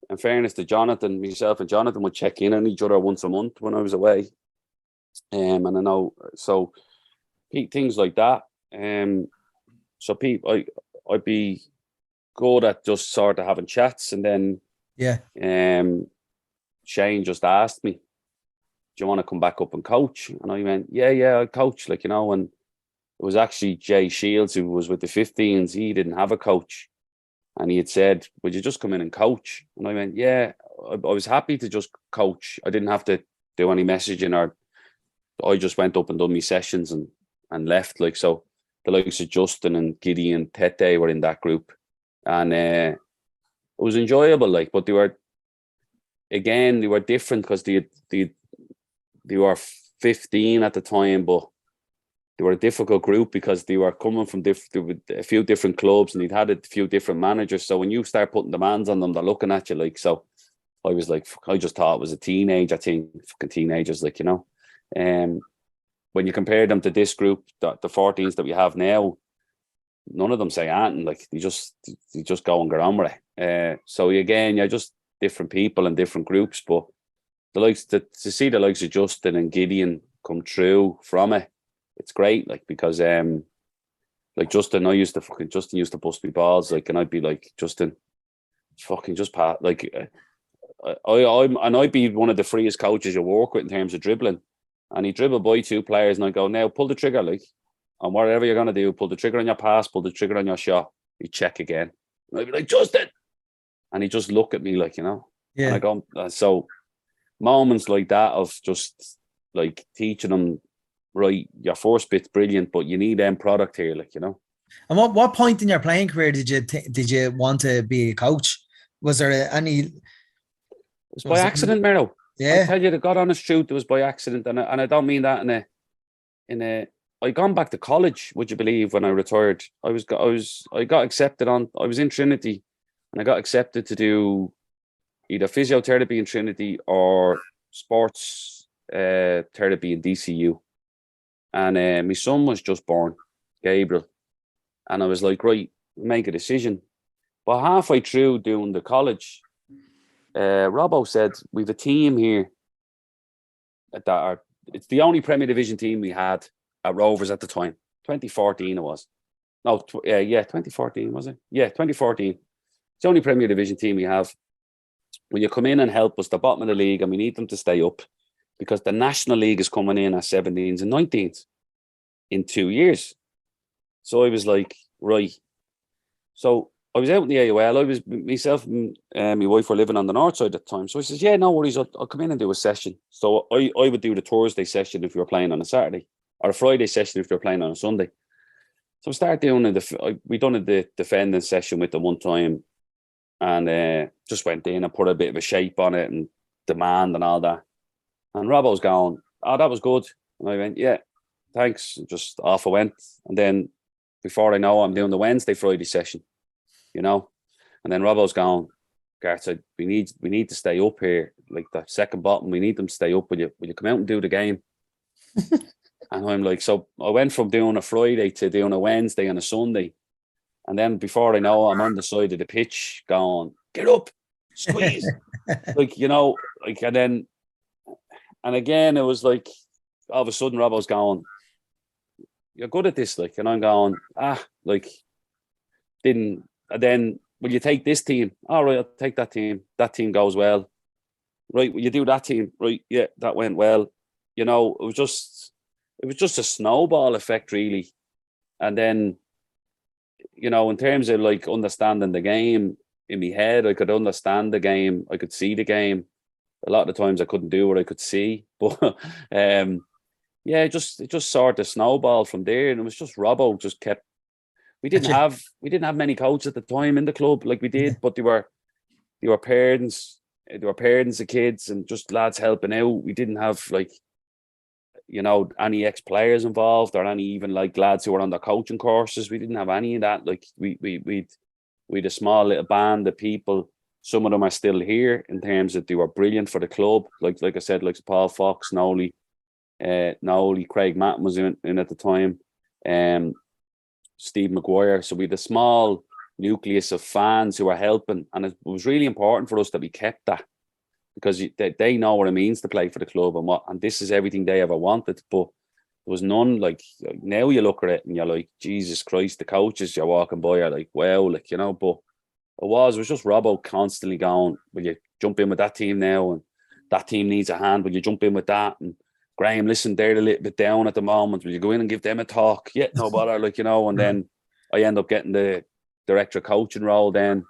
In fairness to Jonathan, myself and Jonathan would check in on each other once a month when I was away. And I know, so things like that. So I'd be good at just sort of having chats, and then Shane just asked me, do you want to come back up and coach? And I went, yeah, I coach, like, you know. And it was actually Jay Shields, who was with the 15s. He didn't have a coach. And he had said, would you just come in and coach? And I went, yeah, I was happy to just coach. I didn't have to do any messaging, or I just went up and done my sessions and left. Like, so the likes of Justin and Gideon, Tete were in that group. And it was enjoyable, like, but they were different, because they were 15 at the time, but they were a difficult group, because they were coming from a few different clubs, and they'd had a few different managers. So when you start putting demands on them, they're looking at you like, so I was like, I just thought it was a teenager thing, fucking teenagers, like, you know. When you compare them to this group, the 14s that we have now, none of them say anything, like, they just go and get on with it. So again, you're just different people and different groups, but the likes to see the likes of Justin and Gideon come through from it, it's great, like, because like Justin used to bust me balls, like, and I'd be like, Justin, fucking just pass, like, I'd be one of the freest coaches you work with in terms of dribbling, and he'd dribble by 2 players, and I go, now pull the trigger, like, and whatever you're gonna do, pull the trigger on your pass, pull the trigger on your shot. He'd check again, and I'd be like, Justin, and he'd just look at me, like, you know. Yeah. And I go, so moments like that of just like teaching them, right, your first bit's brilliant, but you need end product here, like, you know. And what point in your playing career did you want to be a coach? Was there any? It was by accident, Mero. Yeah. I tell you the God honest truth, it was by accident, and I don't mean that in a. I gone back to college. Would you believe when I retired? I got accepted on. I was in Trinity, and I got accepted to do either physiotherapy in Trinity or sports therapy in DCU. And my son was just born, Gabriel, and I was like, right, make a decision. But halfway through doing the college, Robbo said, we've a team here it's the only Premier Division team we had at Rovers at the time. 2014 it was. No, 2014 was it? Yeah, 2014. It's the only Premier Division team we have. Will you come in and help us, the bottom of the league, and we need them to stay up because the National League is coming in at 17s and 19s in 2 years. So I was like, right. So I was out in the AOL. I was myself and my wife were living on the north side at the time. So I says, yeah, no worries. I'll come in and do a session. So I would do the Thursday session if you were playing on a Saturday, or a Friday session if you're playing on a Sunday. So we started doing we done the defending session with them one time, and just went in and put a bit of a shape on it and demand and all that. And Robbo's going, oh, that was good. And I went, yeah, thanks. Just off I went. And then before I know, I'm doing the Wednesday, Friday session, you know. And then Robbo's going, Gart said, we need to stay up here, like the second bottom. We need them to stay up. Will you come out and do the game? And I'm like, so I went from doing a Friday to doing a Wednesday and a Sunday. And then before I know, I'm on the side of the pitch going, get up, squeeze. Like, you know, like, and again, it was like, all of a sudden, Robbo's going, you're good at this, like, and I'm going, like, and then, will you take this team? All right, I'll take that team. That team goes well. Right, will you do that team? Right, yeah, that went well. You know, it was just a snowball effect, really. And then, you know, in terms of like understanding the game in my head, I could understand the game. I could see the game. A lot of the times I couldn't do what I could see. But yeah, it just sort of snowballed from there. And it was just Robbo just kept. We didn't have many coaches at the time in the club like we did, but they were parents. They were parents of kids and just lads helping out. We didn't have like, you know, any ex-players involved or any even like lads who were on the coaching courses. We didn't have any of that. Like we'd a small little band of people. Some of them are still here in terms that they were brilliant for the club. Like I said, like Paul Fox, Nolly, Craig Matton was in at the time, Steve McGuire. So we had a small nucleus of fans who were helping, and it was really important for us that we kept that, because they know what it means to play for the club and this is everything they ever wanted. But there was none. Like now you look at it and you're like, Jesus Christ, the coaches you're walking by are like, wow, like, you know. But it was just Robbo constantly going, will you jump in with that team now? And that team needs a hand. Will you jump in with that? And Graham, listen, they're a little bit down at the moment. Will you go in and give them a talk? Yeah, no bother, like, you know. And then I end up getting the director of coaching role. Then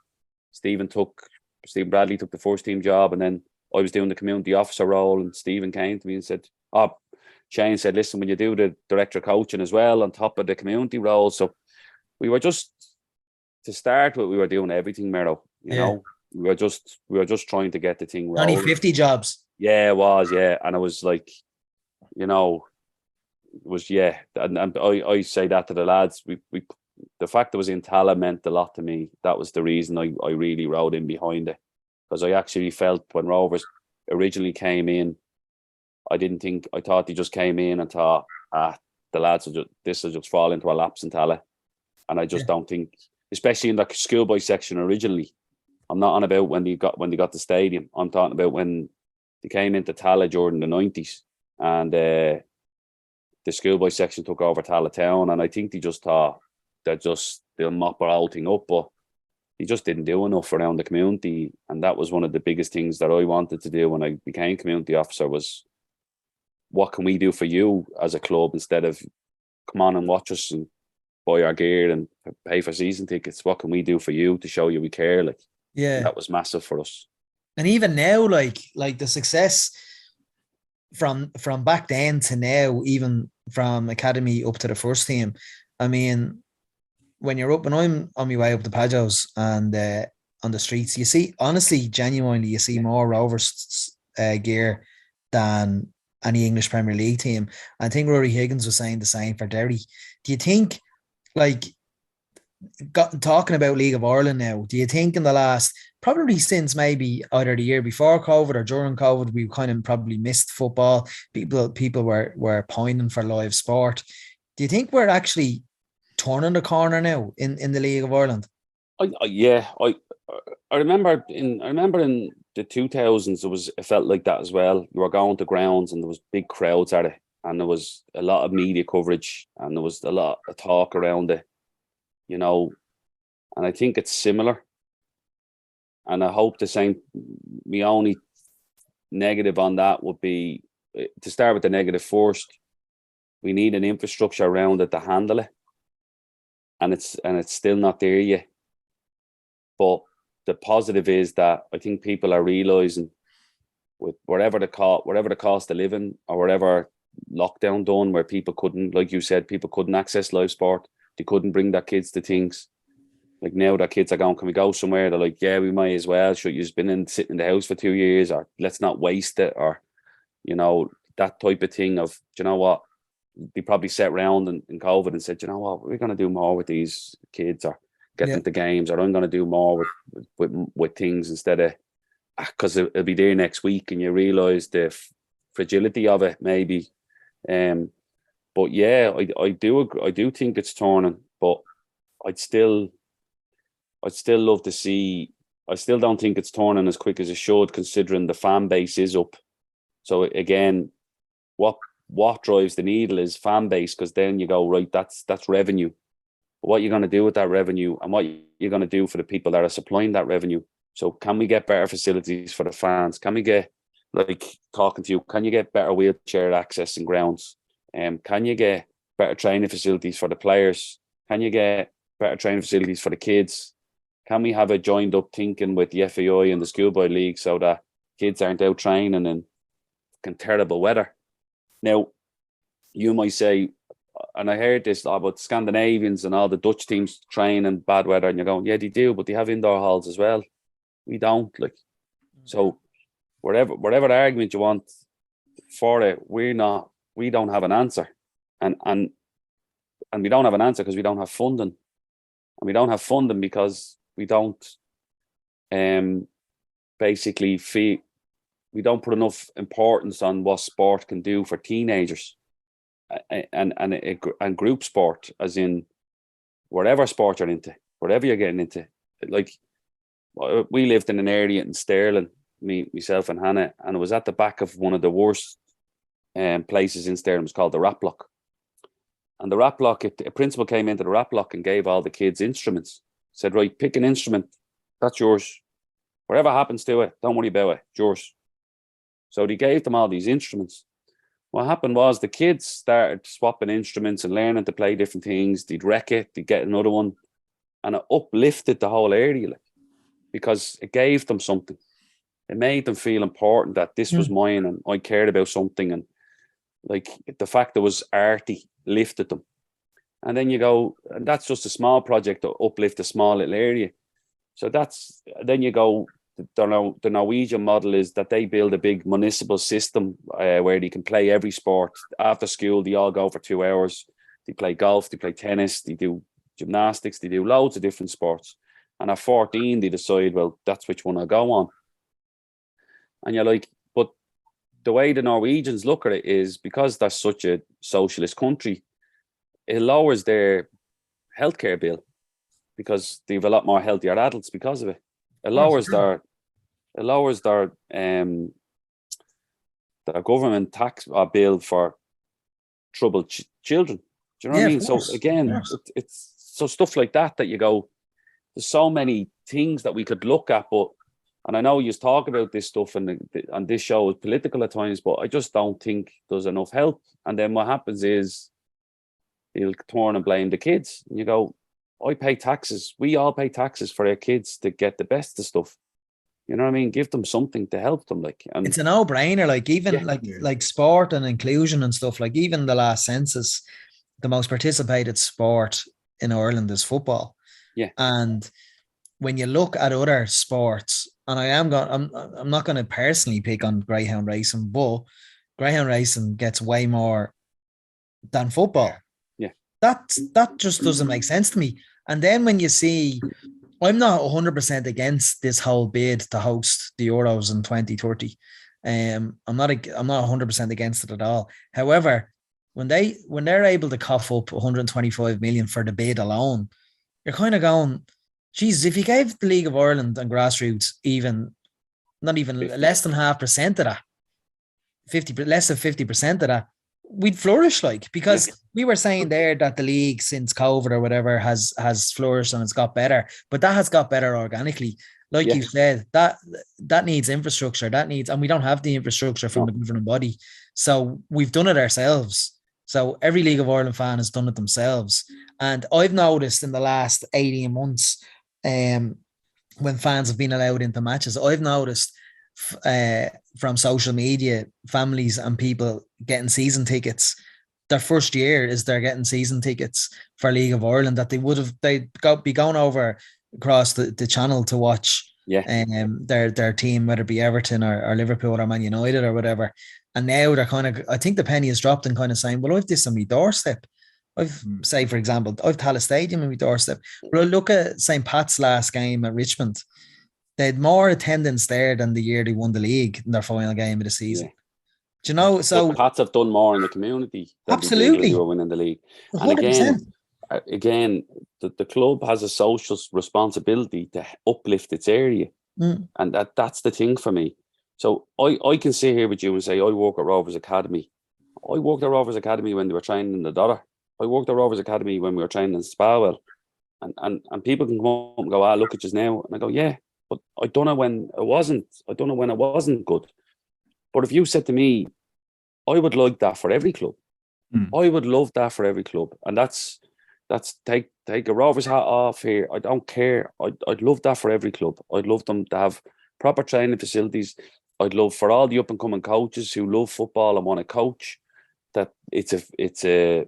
Stephen Bradley took the first team job, and then I was doing the community officer role, and Stephen came to me and said, Shane said, listen, will you do the director of coaching as well on top of the community role? So we were just, to start with, we were doing everything, Mero. You know, we were just trying to get the thing rolling. Only 50 jobs. Yeah, it was, yeah. And it was like, you know, it was, yeah. And I say that to the lads. We the fact that it was in Tala meant a lot to me. That was the reason I really rode in behind it. Because I actually felt when Rovers originally came in, I thought they just came in and thought, the lads this will just fall into our laps in Tala. And I just don't think, especially in the schoolboy section originally, I'm not on about when they got the stadium. I'm talking about when they came into Tala during the 90s, and the schoolboy section took over Tala Town, and I think they just thought they'll mop our whole thing up, but he just didn't do enough around the community. And that was one of the biggest things that I wanted to do when I became community officer, was what can we do for you as a club, instead of come on and watch us and buy our gear and pay for season tickets. What can we do for you to show you we care? Like, yeah, that was massive for us. And even now, like the success from back then to now, even from academy up to the first team, I mean, when I'm on my way up the Pajos and on the streets, you see, honestly, genuinely, you see more Rovers gear than any English Premier League team. I think Rory Higgins was saying the same for Derry. Do you think, like, talking about League of Ireland now, do you think in the last, probably since maybe either the year before COVID or during COVID, we kind of probably missed football. People were pining for live sport. Do you think we're actually turning the corner now in the League of Ireland? I remember in the 2000s, it felt like that as well. You were going to grounds and there was big crowds at it, and there was a lot of media coverage and there was a lot of talk around it, you know. And I think it's similar. And I hope the same. My only negative on that would be, to start with the negative first, we need an infrastructure around it to handle it, and it's still not there yet. But the positive is that I think people are realizing, with whatever the cost of living or whatever lockdown done, where people couldn't, like you said, people couldn't access live sport, they couldn't bring their kids to things. Like now their kids are going, can we go somewhere? They're like, yeah, we might as well. Sure, you've been sitting in the house for 2 years, or let's not waste it, or, you know, that type of thing of, do you know what? They probably sat around in COVID and said, you know what, we're going to do more with these kids, or get them to games, or I'm going to do more with things instead of, because it'll be there next week, and you realise the fragility of it maybe. But yeah, I do think it's turning, but I'd still love to see. I still don't think it's turning as quick as it should, considering the fan base is up. So again, what drives the needle is fan base, because then you go, right, that's revenue. But what you're going to do with that revenue, and what you're going to do for the people that are supplying that revenue. So can we get better facilities for the fans? Can we get, like talking to you, can you get better wheelchair access in grounds? Can you get better training facilities for the players? Can you get better training facilities for the kids? Can we have a joined up thinking with the FAI and the schoolboy league so that kids aren't out training in terrible weather? Now, you might say, and I heard this about Scandinavians and all the Dutch teams train in bad weather, and you're going, yeah, they do, but they have indoor halls as well. We don't, like. So whatever argument you want for it, we don't have an answer. And we don't have an answer because we don't have funding. And we don't have funding because we don't basically feel, we don't put enough importance on what sport can do for teenagers and group sport, as in whatever sport you're into, whatever you're getting into. Like, we lived in an area in Stirling, myself and Hannah, and it was at the back of one of the worst places in Stirling. It was called the Rap Block. And the Rap Block, a principal came into the Rap Block and gave all the kids instruments. Said, right, pick an instrument, that's yours. Whatever happens to it, don't worry about it, it's yours. So they gave them all these instruments. What happened was the kids started swapping instruments and learning to play different things. They'd wreck it, they'd get another one. And it uplifted the whole area, like, because it gave them something. It made them feel important, that this was mine and I cared about something. And like the fact it was arty lifted them. And then you go, and that's just a small project to uplift a small little area. So then you go, the Norwegian model is that they build a big municipal system where they can play every sport. After school, they all go for 2 hours. They play golf, they play tennis, they do gymnastics, they do loads of different sports. And at 14, they decide, well, that's which one I'll go on. And you're like, but the way the Norwegians look at it is, because they're such a socialist country, it lowers their healthcare bill because they have a lot more healthier adults because of it. It lowers their government tax bill for troubled children. Do you know what I mean? So again, it's so stuff like that you go, there's so many things that we could look at, and I know you talk about this stuff and this show is political at times, but I just don't think there's enough help. And then what happens is you'll turn and blame the kids. And you go, I pay taxes. We all pay taxes for our kids to get the best of stuff. You know what I mean? Give them something to help them. Like, and it's a no-brainer. Like, even like sport and inclusion and stuff. Like, even the last census, the most participated sport in Ireland is football. Yeah. And when you look at other sports, and I'm not going to personally pick on greyhound racing, but greyhound racing gets way more than football. Yeah. That just doesn't make sense to me. And then when you see, I'm not 100% against this whole bid to host the Euros in 2030. I'm not 100% against it at all. However, when they're able to cough up 125 million for the bid alone, you're kind of going, Jesus, if you gave the League of Ireland and grassroots not even 50. less than 0.5% of that, less than 50% of that, we'd flourish, like, because we were saying there that the league since COVID or whatever has flourished and it's got better, but that has got better organically. Like you said, that needs infrastructure, and we don't have the infrastructure from the governing body. So we've done it ourselves. So every League of Ireland fan has done it themselves. And I've noticed in the last 18 months, when fans have been allowed into matches, I've noticed from social media, families and people getting season tickets. Their first year is they're getting season tickets for League of Ireland that they'd be going over across the channel to watch their team, whether it be Everton or Liverpool or Man United or whatever. And now they're kind of, I think the penny has dropped and kind of saying, well, I've this on my doorstep. Say, for example, I've Tallaght Stadium on my doorstep. But I look at St. Pat's last game at Richmond. They had more attendance there than the year they won the league in their final game of the season. Yeah. Do you know? So but Pats have done more in the community. Absolutely, they were winning the league. 100%. And again, the club has a social responsibility to uplift its area, and that's the thing for me. So I can sit here with you and say I work at Rovers Academy. I worked at Rovers Academy when they were training in the Dodder. I worked at Rovers Academy when we were training in Spalwell, and people can come up and go, look at us now, and I go, yeah. But I don't know when it wasn't. I don't know when it wasn't good. But if you said to me, I would like that for every club. I would love that for every club. And that's take a Rovers hat off here. I don't care. I'd love that for every club. I'd love them to have proper training facilities. I'd love for all the up and coming coaches who love football and want to coach, that it's a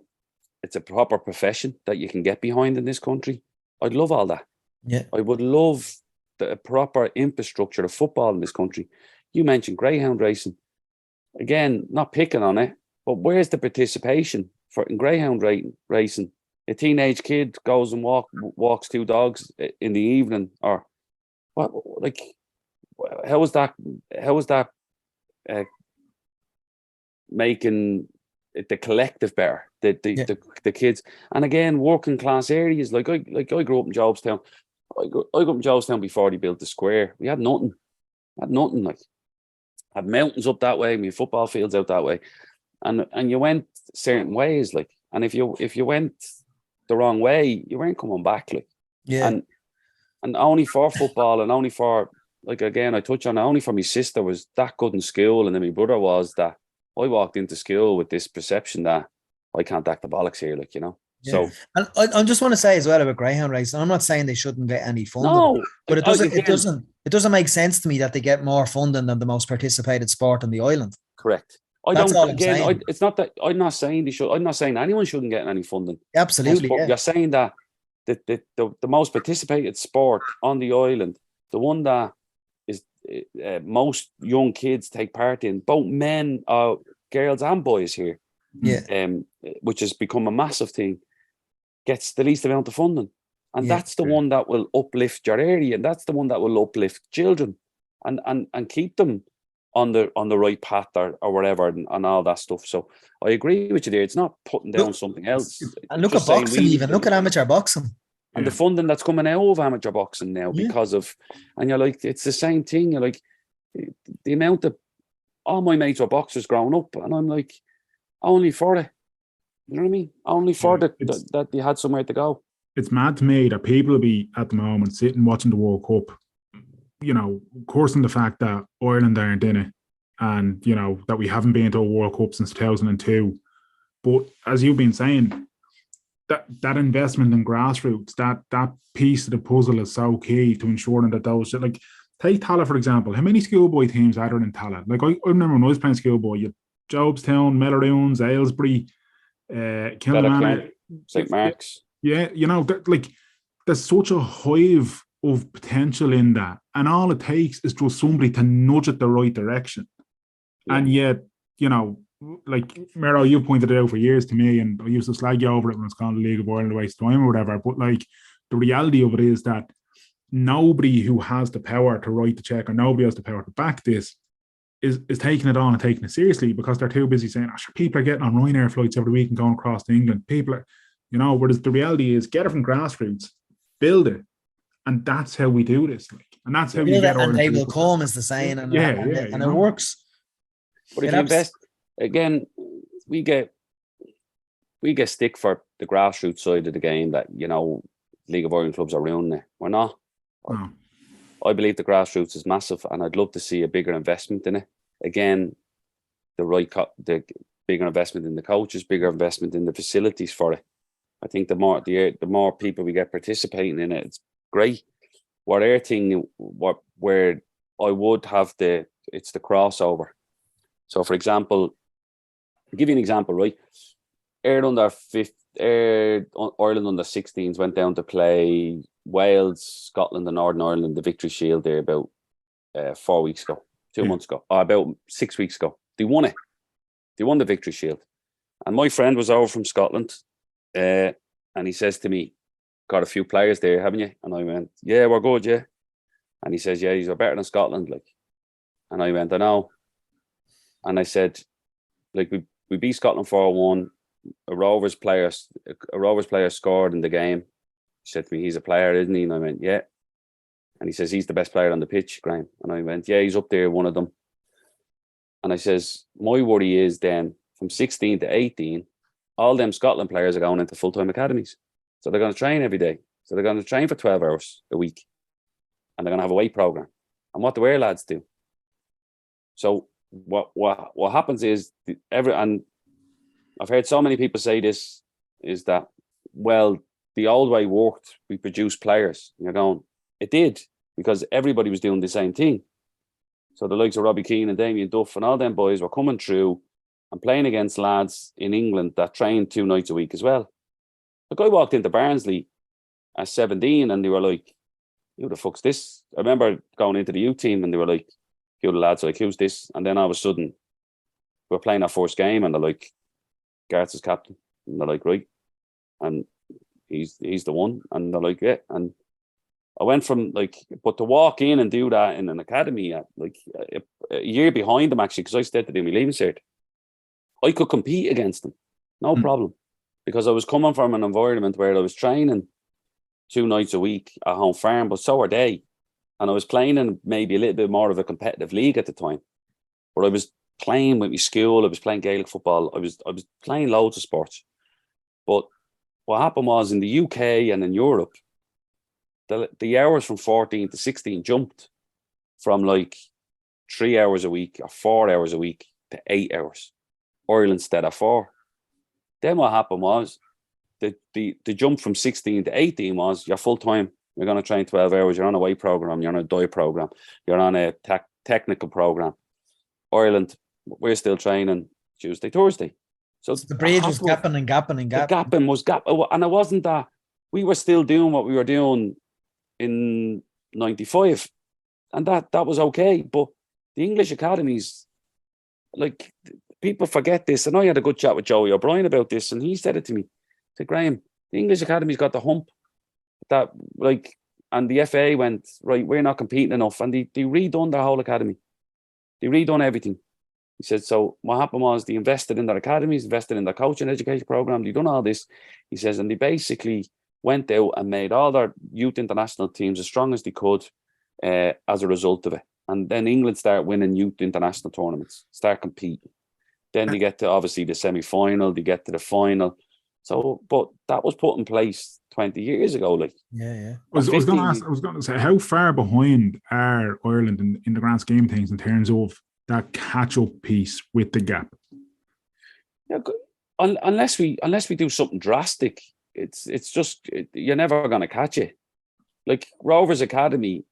proper profession that you can get behind in this country. I'd love all that. Yeah. I would love the proper infrastructure of football in this country. You mentioned greyhound racing. Again, not picking on it, but where's the participation in greyhound racing? A teenage kid goes and walks two dogs in the evening, or what? Like, how is that making the collective better? The kids, and again, working class areas. Like I grew up in Jobstown. I grew up in Jobstown before they built the square. We had nothing. Like, had mountains up that way, we had football fields out that way, and you went certain ways, like, and if you went the wrong way, you weren't coming back, like, and only for football, and only for, like, again, I touch on it, only for my sister was that good in school, and then my brother was that. I walked into school with this perception that I can't act the bollocks here, like, you know. Yeah. So, and I just want to say as well about greyhound racing, I'm not saying they shouldn't get any funding. No, but it doesn't make sense to me that they get more funding than the most participated sport on the island. Correct. It's not that I'm not saying they should. I'm not saying anyone shouldn't get any funding. Absolutely. You're saying that the most participated sport on the island, the one that is most young kids take part in, both men, girls and boys here, which has become a massive thing, gets the least amount of funding, and that's the one that will uplift your area, and that's the one that will uplift children and keep them on the right path or whatever, and all that stuff. So I agree with you there. It's not putting down something else. And look at boxing, even look at amateur boxing. And the funding that's coming out of amateur boxing now because of, and you're like, it's the same thing. You're like, the amount of, all my mates were boxers growing up, and I'm like, only for it. You know what I mean? Only for that they had somewhere to go. It's mad to me that people will be at the moment sitting watching the World Cup, you know, cursing the fact that Ireland aren't in it, and, you know, that we haven't been to a World Cup since 2002. But as you've been saying, that investment in grassroots, that piece of the puzzle is so key to ensuring that those, like, take Tallaght, for example. How many schoolboy teams are there in Tallaght? Like, I remember when I was playing schoolboy, you had Jobstown, Mellaroons, Aylesbury, Kilmarnock, St. Mark's. Yeah, like there's such a hive of potential in that, and all it takes is just somebody to nudge it the right direction. Yeah. And yet, like Mero, you pointed it out for years to me, and I used to slag you over it when it's called the League of Ireland waste of time or whatever. But like the reality of it is that nobody who has the power to write the check or nobody has the power to back this is taking it on and taking it seriously, because they're too busy saying, sure, people are getting on Ryanair flights every week and going across to England. People are, whereas the reality is get it from grassroots, build it. And that's how we do this. And that's how you get and they will come, is the saying. And it works. But if you invest, again, we get stick for the grassroots side of the game that, League of Ireland clubs are ruining it. We're not. No. I believe the grassroots is massive, and I'd love to see a bigger investment in it. Again, the bigger investment in the coaches, bigger investment in the facilities for it. I think the more people we get participating in it, it's great. Where I would have it's the crossover. So, for example, I'll give you an example, right? Ireland under 16s went down to play Wales, Scotland, and Northern Ireland, the Victory Shield there about 4 weeks ago, 2 months ago, or about 6 weeks ago. They won it. They won the Victory Shield. And my friend was over from Scotland, and he says to me, got a few players there, haven't you? And I went, yeah, we're good, yeah. And he says, yeah, these are better than Scotland, like. And I went, I know. And I said, like, we beat Scotland 4-1. A Rovers player scored in the game. He said to me, he's a player, isn't he? And I went, yeah. And he says, he's the best player on the pitch, Graham. And I went, yeah, he's up there, one of them. And I says, my worry is then from 16 to 18, all them Scotland players are going into full-time academies. So they're going to train every day. So they're going to train for 12 hours a week. And they're going to have a weight program. And what do our lads do? So what happens is, and I've heard so many people say this, is that, well, the old way worked. We produced players. And you're going, it did, because everybody was doing the same thing. So the likes of Robbie Keane and Damien Duff and all them boys were coming through and playing against lads in England that trained 2 nights a week as well. The guy walked into Barnsley at 17 and they were like, who the fuck's this? I remember going into the youth team and they were like, who the lads, like, who's this? And then all of a sudden, we're playing our first game and they're like, Gart's is captain. And they're like, right. And he's the one. And they're like, yeah. And I went from like, but to walk in and do that in an academy at like a year behind them, actually, because I stayed to do my leaving cert, I could compete against them. No problem. Because I was coming from an environment where I was training 2 nights a week at home farm, but so are they. And I was playing in maybe a little bit more of a competitive league at the time. But I was playing with my school, I was playing Gaelic football, I was playing loads of sports. But what happened was in the UK and in Europe, the hours from 14 to 16 jumped from like 3 hours a week or 4 hours a week to 8 hours. Ireland instead of 4. Then what happened was the jump from 16 to 18 was you're full time. You're going to train 12 hours. You're on a weight program. You're on a diet program. You're on a technical program. Ireland, we're still training Tuesday, Thursday. So the bridge was gapping and gapping and gapping. The gapping was gapping. And it wasn't that we were still doing what we were doing in 95. And that was okay. But the English academies, like, people forget this. And I had a good chat with Joey O'Brien about this. And he said it to me. He said, Graham, the English academies got the hump. That, like, and the FA went, right, we're not competing enough. And they redone their whole academy. They redone everything. He said, so what happened was they invested in their academies, invested in their coaching education program. They done all this. He says, and they basically went out and made all their youth international teams as strong as they could as a result of it. And then England start winning youth international tournaments, start competing. Then they get to, obviously, the semi-final, they get to the final. So, but that was put in place 20 years ago. Like, I was going to say, how far behind are Ireland in the grand scheme of things in terms of that catch-up piece with the gap? Yeah, unless we do something drastic, it's just you're never going to catch it. Like, Rovers Academy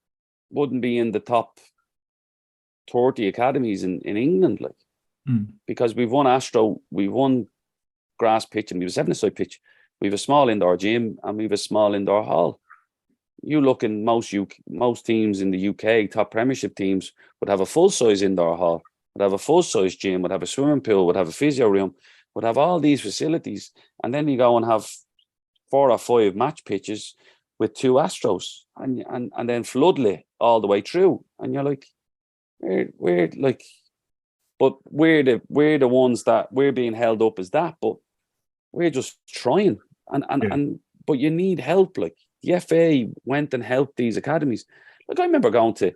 wouldn't be in the top 30 academies in England, like, because we've won Astro, we've won grass pitch, and we have a 7-a-side pitch. We have a small indoor gym and we have a small indoor hall. You look in most teams in the UK, top Premiership teams would have a full-size indoor hall, would have a full-size gym, would have a swimming pool, would have a physio room, would have all these facilities. And then you go and have 4 or 5 match pitches with 2 Astros and then floodlit all the way through. And you're like, we're like, but we're the ones that we're being held up as that, but we're just trying. But you need help. Like, the FA went and helped these academies. Like, I remember going to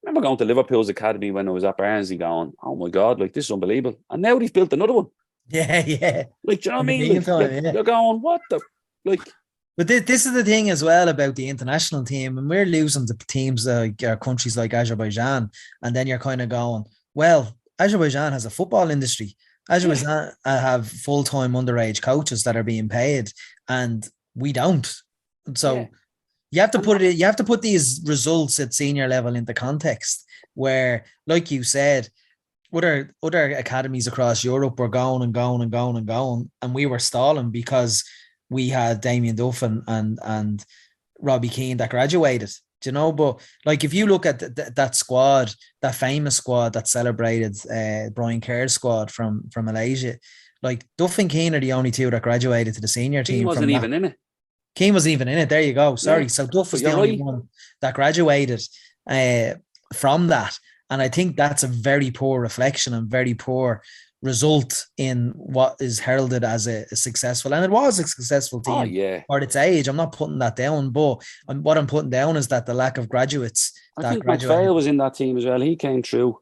Liverpool's academy when I was at Barnsley, going, "Oh my God, like, this is unbelievable." And now they've built another one. Yeah. Like, do you know what I mean? Like, you're going, what the, like. But this is the thing as well about the international team, and we're losing to teams like countries like Azerbaijan, and then you're kind of going, well, Azerbaijan has a football industry. Azerbaijan have full-time underage coaches that are being paid, and we don't. So you have to put these results at senior level into context, where, like you said, other academies across Europe were going and going and going and going, and we were stalling because we had Damien Duff and Robbie Keane that graduated. Do you know? But like, if you look at that squad, that famous squad that celebrated Brian Kerr's squad from Malaysia, like, Duff and Keane are the only 2 that graduated to the senior team. Keane wasn't even in it. Keane wasn't even in it. There you go. Sorry. Yeah. So Duff was the only one that graduated from that. And I think that's a very poor reflection and very poor result in what is heralded as a successful, and it was a successful team for its age. I'm not putting that down, but what I'm putting down is that the lack of graduates. I think McPhail was in that team as well. He came through.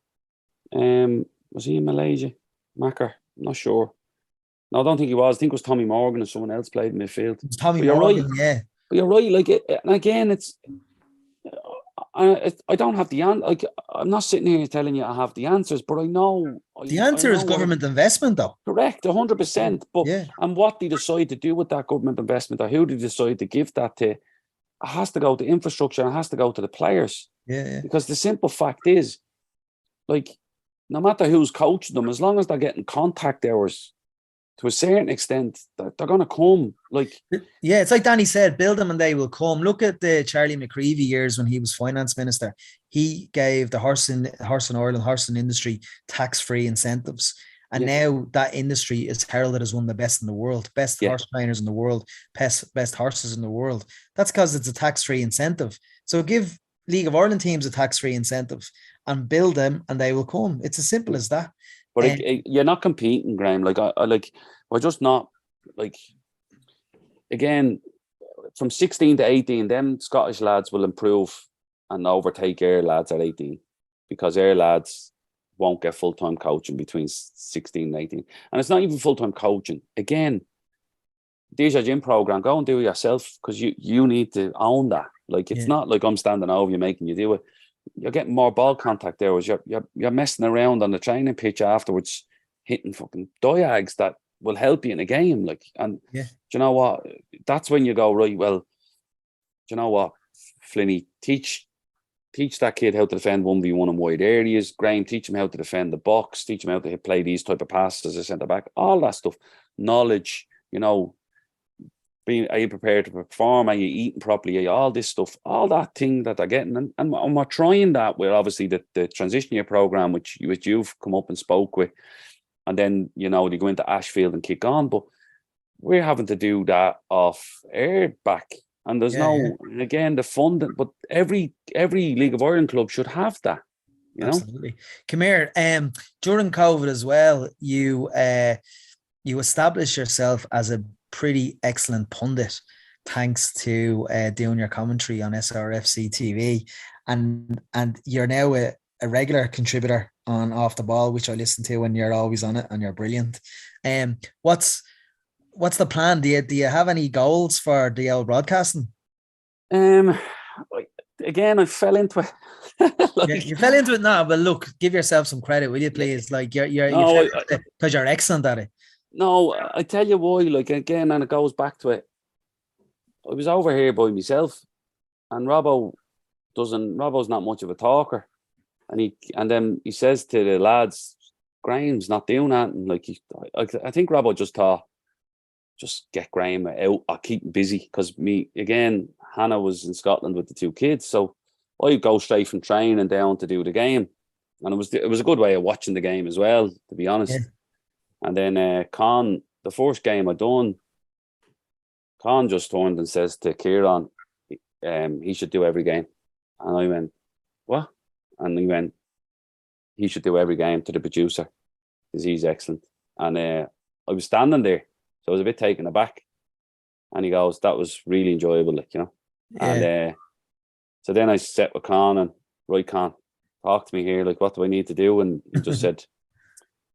Was he in Malaysia? Macker? I'm not sure. No, I don't think he was. I think it was Tommy Morgan and someone else played in midfield. It was Tommy Morgan, right. Yeah. But you're right. Like, and again, it's. I don't have the answer. Like, I'm not sitting here telling you I have the answers, but I know the answer is government investment, though. Correct, 100%. But and what they decide to do with that government investment, or who they decide to give that to, it has to go to infrastructure and it has to go to the players. Yeah. Because the simple fact is, like, no matter who's coaching them, as long as they're getting contact hours, to a certain extent, they're going to come. Like, yeah, it's like Danny said, build them and they will come. Look at the Charlie McCreevy years when he was finance minister. He gave the horse and industry tax-free incentives. And now that industry is heralded as one of the best in the world, best horse trainers in the world, best horses in the world. That's because it's a tax-free incentive. So give League of Ireland teams a tax-free incentive and build them and they will come. It's as simple as that. But you're not competing, Graham. Like, we're just not, like, again, from 16 to 18, them Scottish lads will improve and overtake our lads at 18, because our lads won't get full-time coaching between 16 and 18. And it's not even full-time coaching. Again, there's your gym program. Go and do it yourself, because you need to own that. Like, it's not like I'm standing over you making you do it. You're getting more ball contact there. You're messing around on the training pitch afterwards, hitting fucking diags that will help you in a game. Like, and do you know what? That's when you go, right, well, do you know what, Flinny, teach that kid how to defend 1v1 in wide areas. Graham, teach him how to defend the box. Teach him how to play these type of passes as a centre back. All that stuff, knowledge. You know, are you prepared to perform? Are you eating properly? Are you, all this stuff, all that thing that they're getting, and we're trying that with obviously the transition year program, which you've come up and spoke with, and then, you know, they go into Ashfield and kick on, but we're having to do that off air back, and there's again, the funding, but every League of Ireland club should have that. You know? Absolutely. Come here. During COVID as well, you established yourself as a pretty excellent pundit, thanks to doing your commentary on SRFC TV, and you're now a regular contributor on Off the Ball, which I listen to when you're always on it, and you're brilliant. What's the plan? Do you have any goals for the old broadcasting? Again, I fell into it. You fell into it now, but look, give yourself some credit, will you please? Like, because you're excellent at it. No, I tell you why, like, again, and it goes back to it. I was over here by myself, and Robbo's not much of a talker. And then he says to the lads, Graham's not doing that. And like, I think Robbo just thought, just get Graham out. I'll keep him busy because Hannah was in Scotland with the 2 kids, so I'd go straight from training down to do the game, and it was a good way of watching the game as well, to be honest. Yeah. And then Con, the first game I done, Con just turned and says to Kieran, he should do every game, and I went, what? And he went, he should do every game, to the producer, because he's excellent. And I was standing there, so I was a bit taken aback. And he goes, that was really enjoyable, like, you know. Yeah. And so then I sat with Con and, right, Con, talk to me here, like, what do I need to do? And he just said,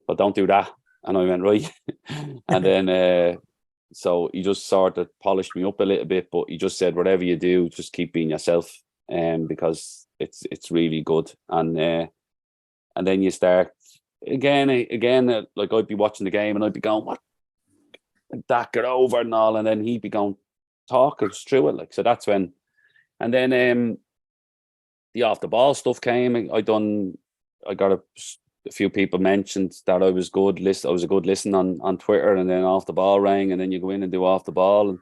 well, don't do that. And I went, right. And then so he just sort of polished me up a little bit, but he just said, whatever you do, just keep being yourself, because it's really good. And then you start again, like, I'd be watching the game and I'd be going, what? Like that, get over and all. And then he'd be going, talk us through it. Like, so that's when, and then the off the ball stuff came. I got a few people mentioned that I was a good listen on Twitter, and then off the ball rang, and then you go in and do off the ball, and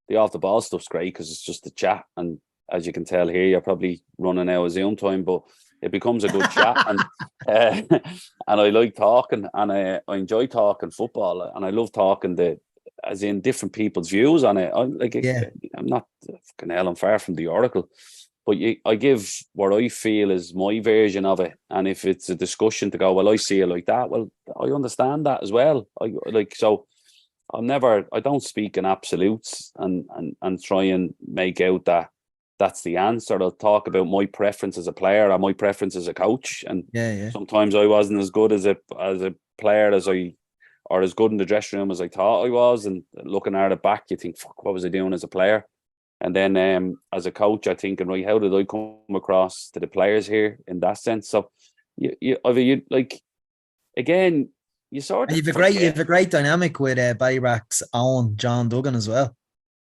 the off the ball stuff's great because it's just a chat. And as you can tell here, you're probably running out of Zoom time, but it becomes a good chat. And and I like talking, and I enjoy talking football, and I love talking as in different people's views on it. I'm not fucking hell, I'm far from the oracle, but I give what I feel is my version of it. And if it's a discussion to go, well, I see it like that, well, I understand that as well. I don't speak in absolutes and try and make out that that's the answer. I'll talk about my preference as a player or my preference as a coach. And sometimes I wasn't as good as a player or as good in the dressing room as I thought I was. And looking at it back, you think, fuck, what was I doing as a player? And then as a coach, I think, right, how did I come across to the players here in that sense? So you like, again, you sort of, you have a great dynamic with Ballybrack's own John Duggan as well.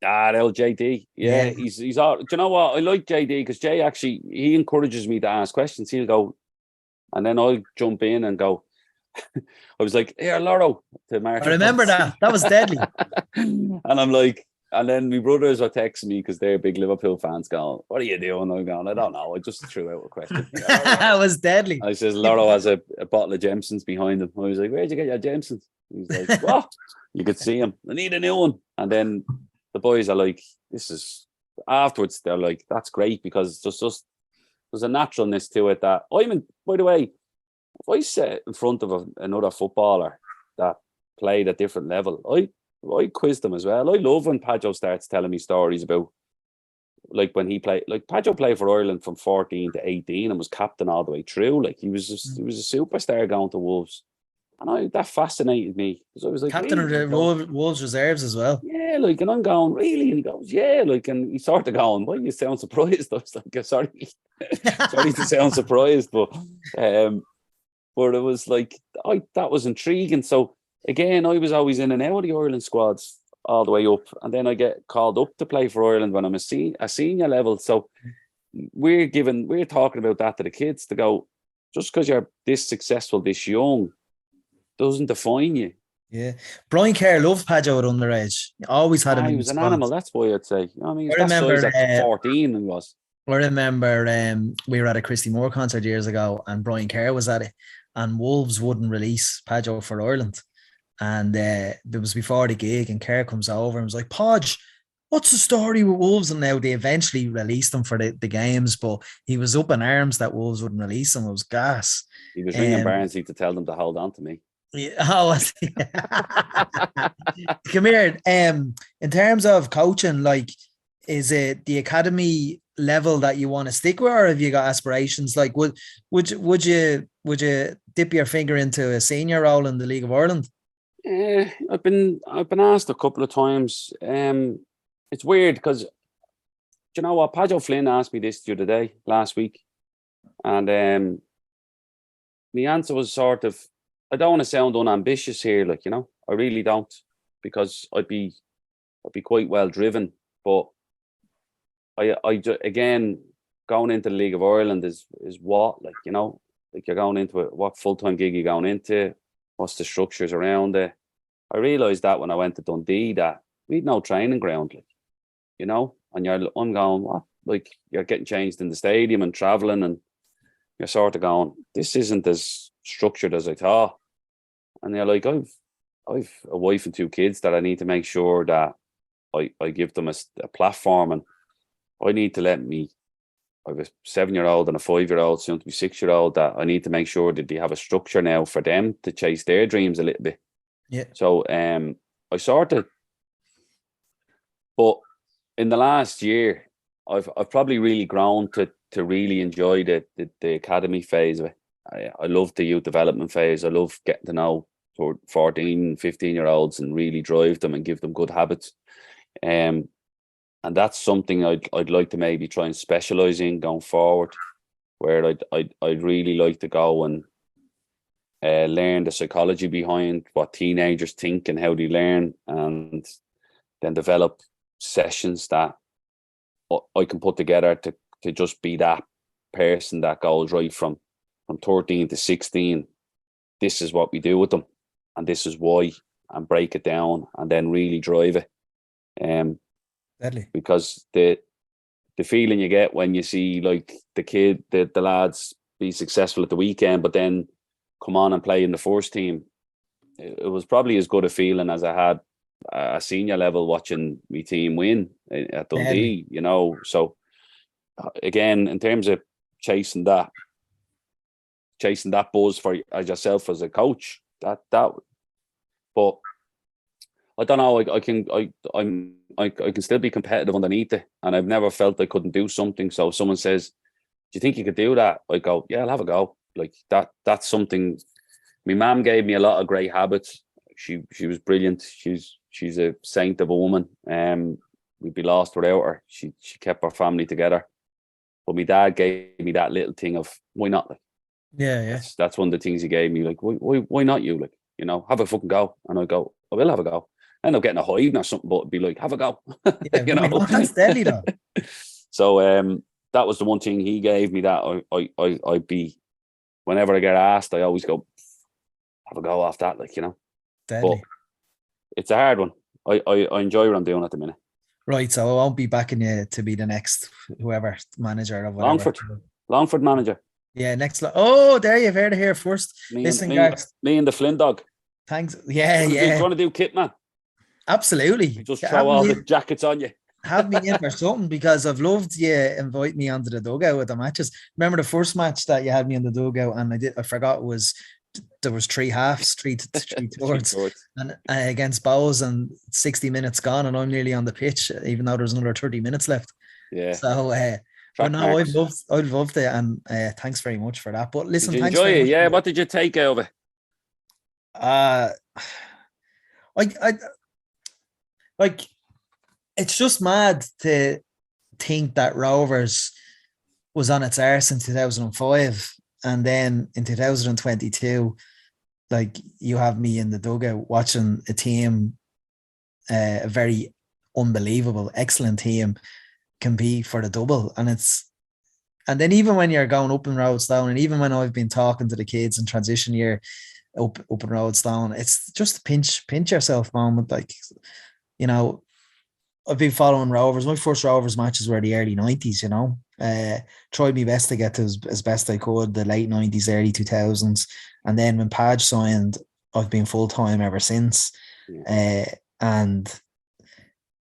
JD, he's all. Do you know what? I like JD because Jay actually, he encourages me to ask questions. He'll go, and then I'll jump in and go. I was like, "Here, Loro," to Martin. I remember that was deadly. And I'm like, and then my brothers are texting me because they're big Liverpool fans. Going, "What are you doing?" I'm going, "I don't know. I just threw out a question." That was deadly. I says, "Loro has a bottle of Jamesons behind him." I was like, "Where'd you get your Jamesons?" He's like, "What?" You could see him. I need a new one. And then the boys are like, this is, afterwards they're like, that's great, because there's a naturalness to it that by the way, if I sit in front of another footballer that played at different level, I quiz them as well. I love when Pajo starts telling me stories about, like, when he played, like, Pajo played for Ireland from 14 to 18 and was captain all the way through. Like, he was a superstar going to Wolves. And that fascinated me, because I was like, captain of the Wolves reserves as well. Yeah, like, and I'm going, really? And he goes, yeah, like, and he started going, why you sound surprised? I was like, sorry to sound surprised, but it was like, that was intriguing. So again, I was always in and out of the Ireland squads all the way up, and then I get called up to play for Ireland when I'm a senior level. So we're talking about that to the kids, to go, just because you're this successful, this young, doesn't define you. Yeah, Brian Kerr loved Pajo at underage. He always had him. He was an animal. That's why I'd say. I mean, I remember at 14. He was. I remember we were at a Christy Moore concert years ago, and Brian Kerr was at it, and Wolves wouldn't release Pajo for Ireland, and it was before the gig, and Kerr comes over and was like, "Podge, what's the story with Wolves?" And now they eventually released him for the games, but he was up in arms that Wolves wouldn't release him. It was gas. He was ringing Barnsley to tell them to hold on to me. Yeah, come here. In terms of coaching, like, is it the academy level that you want to stick with, or have you got aspirations? Like, would you dip your finger into a senior role in the League of Ireland? I've been asked a couple of times. It's weird because, do you know what? Pajo Flynn asked me this the other day, last week, and the answer was sort of, I don't want to sound unambitious here, like, you know, I really don't, because I'd be quite well driven, but again, going into the League of Ireland is what, like, you know, like, you're going into it, what full-time gig you're going into, what's the structures around it, I realised that when I went to Dundee that we'd no training ground, like, you know, and I'm going, what? Like, you're getting changed in the stadium and travelling, and you're sort of going, this isn't as structured as I thought. And they're like, I've a wife and 2 kids that I need to make sure that I give them a platform, and I need to let me. I have a 7-year-old and a 5-year-old, soon to be 6-year-old, that I need to make sure that they have a structure now for them to chase their dreams a little bit. Yeah. So I sort of, but in the last year, I've probably really grown to really enjoy the academy phase of it. I love the youth development phase. I love getting to know 14, 15-year-olds and really drive them and give them good habits. And that's something I'd like to maybe try and specialise in going forward, where I'd really like to go and learn the psychology behind what teenagers think and how they learn, and then develop sessions that I can put together to just be that person that goes right from 13 to 16. This is what we do with them, and this is why, and break it down, and then really drive it. Deadly. Because the feeling you get when you see like the lads be successful at the weekend, but then come on and play in the first team, it was probably as good a feeling as I had a senior level watching my team win at Dundee. Deadly. You know, so again, in terms of chasing that buzz for as yourself as a coach, that but I don't know. I can still be competitive underneath it, and I've never felt I couldn't do something. So if someone says, "Do you think you could do that?" I go, "Yeah, I'll have a go." Like that. That's something. My mum gave me a lot of great habits. She was brilliant. She's a saint of a woman. We'd be lost without her. She kept our family together. But my dad gave me that little thing of why not? Like, Yeah. That's one of the things he gave me. Like, why not you? Like, you know, have a fucking go. And I go, I will have a go. I end up getting a hiding or something, but it'd be like, have a go. Yeah, you know, that's deadly though. So that was the one thing he gave me, that I'd be, whenever I get asked, I always go, have a go off that, like, you know. Deadly. But it's a hard one. I enjoy what I'm doing at the minute. Right, so I won't be backing you to be the next whoever manager of whatever. Longford manager. Yeah, next. Oh, there you've heard it here first. Listen, Garth. Me and the Flynn dog. Thanks. Yeah. Do you want to do kit, man? Absolutely. You just throw all the jackets on you. Have me in for something, because I've loved you invite me onto the dugout with the matches. Remember the first match that you had me in the dugout, and I forgot there was 3 halves, three thirds, and against Bows, and 60 minutes gone, and I'm nearly on the pitch, even though there's another 30 minutes left. Yeah. So, but no, I loved it, and thanks very much for that. But listen, did you thanks enjoy very it? much. Yeah. What did you take out of it? I like, it's just mad to think that Rovers was on its arse in 2005, and then in 2022, like, you have me in the dugout watching a team, a very unbelievable, excellent team, compete for the double. And then even when you're going up in roads down, and even when I've been talking to the kids in transition year up in roads down, it's just a pinch yourself moment. Like, you know, I've been following Rovers. My first Rovers matches were the early 90s, you know. Tried my best to get to as best I could, the late 90s, early 2000s. And then when Padge signed, I've been full-time ever since. And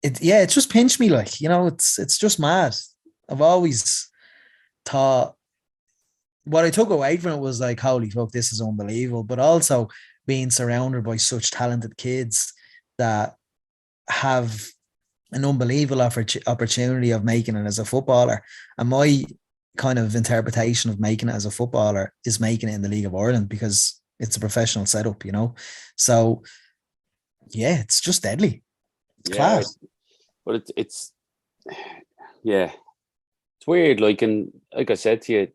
it's just pinched me, like, you know, it's just mad. I've always thought, what I took away from it was like, holy fuck, this is unbelievable. But also being surrounded by such talented kids that have an unbelievable opportunity of making it as a footballer. And my kind of interpretation of making it as a footballer is making it in the League of Ireland, because it's a professional setup, you know. So yeah, it's just deadly. It's class. But it's weird. Like I said to you,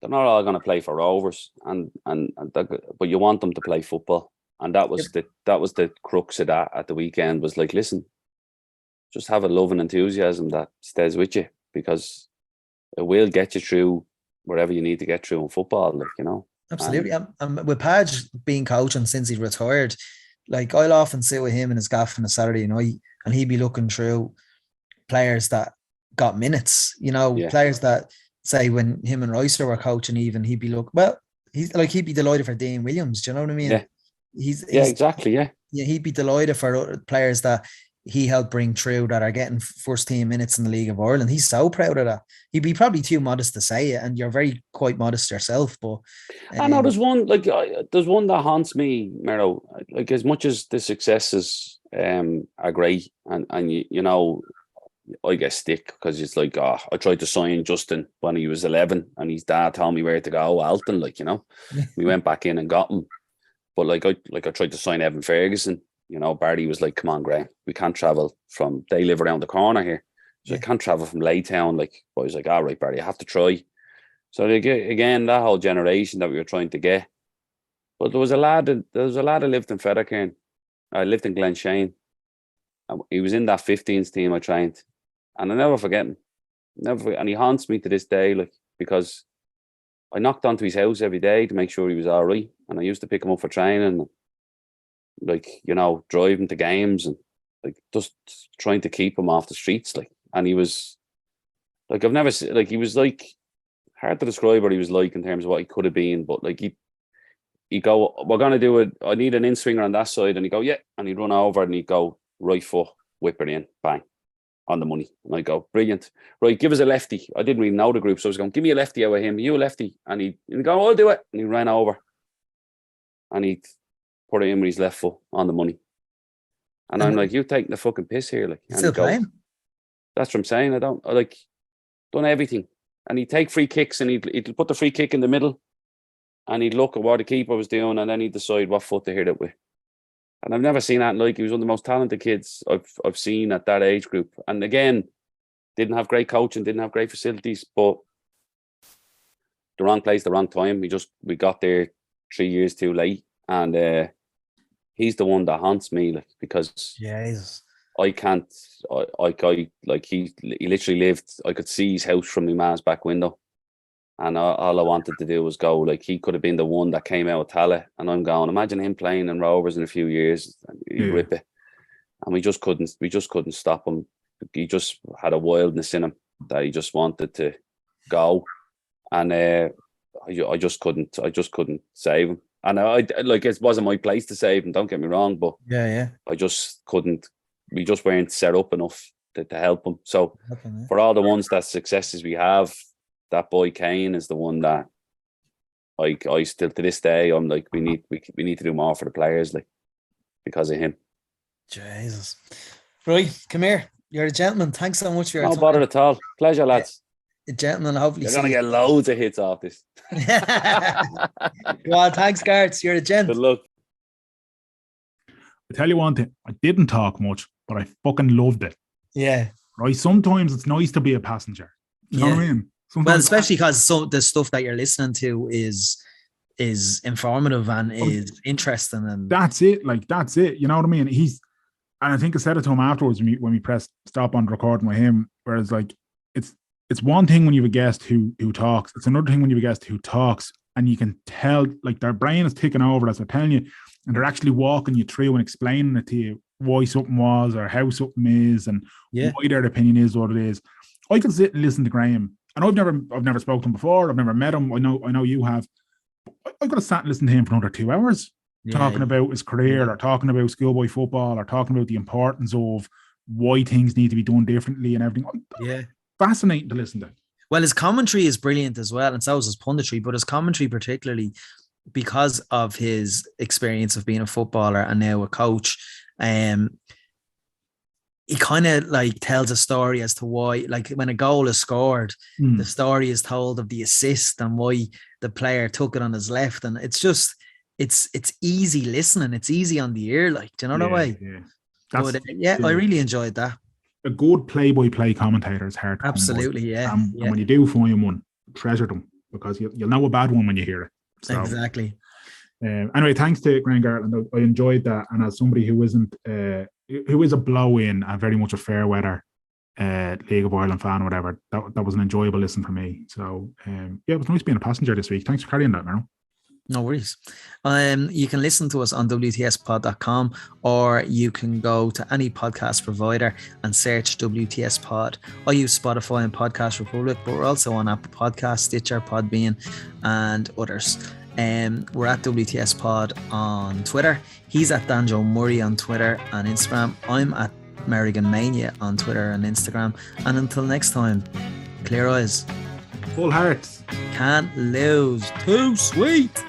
they're not all going to play for Rovers, but you want them to play football, and that was the crux of that at the weekend. Was like, listen, just have a love and enthusiasm that stays with you, because it will get you through wherever you need to get through in football, like, you know. Absolutely. And with Padge being coaching since he retired, like I'll often sit with him in his gaff on a Saturday night, and he'd be looking through players that got minutes, players that say when him and Royster were coaching, even he'd be he'd be delighted for Dean Williams. Do you know what I mean? Yeah. He's exactly. Yeah. Yeah, he'd be delighted for players that he helped bring through that are getting first team minutes in the League of Ireland. He's so proud of that. He'd be probably too modest to say it, and you're quite modest yourself. But I know there's one that haunts me, Mero. Like, as much as the successes are great, and I get stick because it's like, I tried to sign Justin when he was 11, and his dad told me where to go, Alton. We went back in and got him. But I tried to sign Evan Ferguson. Barry was like, "Come on, Graham, we can't travel from." They live around the corner here, so I can't travel from Laytown. But I was like, "All right, Barry, I have to try." So again, that whole generation that we were trying to get. But there was a lad that lived in Fettercairn. I lived in Glenshane. He was in that 15s team I trained, and I never forget him. And he haunts me to this day, because I knocked onto his house every day to make sure he was all right. And I used to pick him up for training, drive him to games, and just trying to keep him off the streets. And he was I've never seen, he was hard to describe what he was like in terms of what he could have been. But he'd go, "We're going to do it. I need an in swinger on that side." And he'd go, "Yeah." And he'd run over and he'd go, "Right foot, whip it in, bang, on the money." And I'd go, "Brilliant. Right, give us a lefty." I didn't really know the group, so I was going, "Give me a lefty out of him. You a lefty." And he'd go, "I'll do it." And he ran over and he'd put it in with his left foot on the money. And I'm like, "You're taking the fucking piss here." Still playing? That's what I'm saying. Done everything. And he'd take free kicks, and he'd put the free kick in the middle, and he'd look at what the keeper was doing, and then he'd decide what foot to hit it with. And I've never seen that. He was one of the most talented kids I've seen at that age group. And again, didn't have great coaching, didn't have great facilities, but the wrong place, the wrong time. We got there 3 years too late. And he's the one that haunts me, because I can't. He literally lived. I could see his house from my ma's back window, and all I wanted to do was go. He could have been the one that came out of Tala, and I'm going. Imagine him playing in Rovers in a few years, and he'd rip it. And we just couldn't stop him. He just had a wildness in him that he just wanted to go, and I just couldn't save him. And it wasn't my place to save him. Don't get me wrong, but I just couldn't. We just weren't set up enough to help him. So for all the ones that successes we have, that boy Kane is the one that I still to this day I'm like, we need to do more for the players, because of him. Jesus. Right, come here. You're a gentleman. Thanks so much for your time. No bother at all. Pleasure, lads. Gentlemen, hopefully you're gonna get loads of hits off this. Well, thanks, Garts. You're a gent. Good luck. I tell you one thing, I didn't talk much, but I fucking loved it. Yeah. Right. Sometimes it's nice to be a passenger. You know what I mean? Sometimes especially because the stuff that you're listening to is informative and is interesting, and that's it. That's it. You know what I mean? And I think I said it to him afterwards when we pressed stop on recording with him, whereas it's one thing when you have a guest who talks. It's another thing when you have a guest who talks, and you can tell their brain is ticking over as they're telling you, and they're actually walking you through and explaining it to you why something was or how something is, and why their opinion is what it is. I can sit and listen to Graham, and I've never spoken to him before. I've never met him. I know you have. I could have sat and listened to him for another 2 hours talking about his career, or talking about schoolboy football, or talking about the importance of why things need to be done differently and everything. Yeah. Fascinating to listen to. Well, his commentary is brilliant as well, and so is his punditry, but his commentary particularly because of his experience of being a footballer and now a coach, he kind of tells a story as to why, when a goal is scored, the story is told of the assist and why the player took it on his left, and it's just it's easy listening. It's easy on the ear, do you know that way? Yeah. I really enjoyed that. A good play-by-play commentator is hard to absolutely come by. And when you do find one, treasure them, because you'll know a bad one when you hear it. So, exactly. Anyway, thanks to Graham Gartland. I enjoyed that, and as somebody who is a blow-in and very much a fair weather League of Ireland fan or whatever, that was an enjoyable listen for me. So it was nice being a passenger this week. Thanks for carrying that, Mero. No worries. You can listen to us on WTSpod.com, or you can go to any podcast provider and search WTS Pod. I use Spotify and Podcast Republic, but we're also on Apple Podcasts, Stitcher, Podbean, and others. We're at WTS Pod on Twitter. He's at Danjo Murray on Twitter and Instagram. I'm at Merrigan Mania on Twitter and Instagram. And until next time, clear eyes. Full hearts. Can't lose. Too sweet.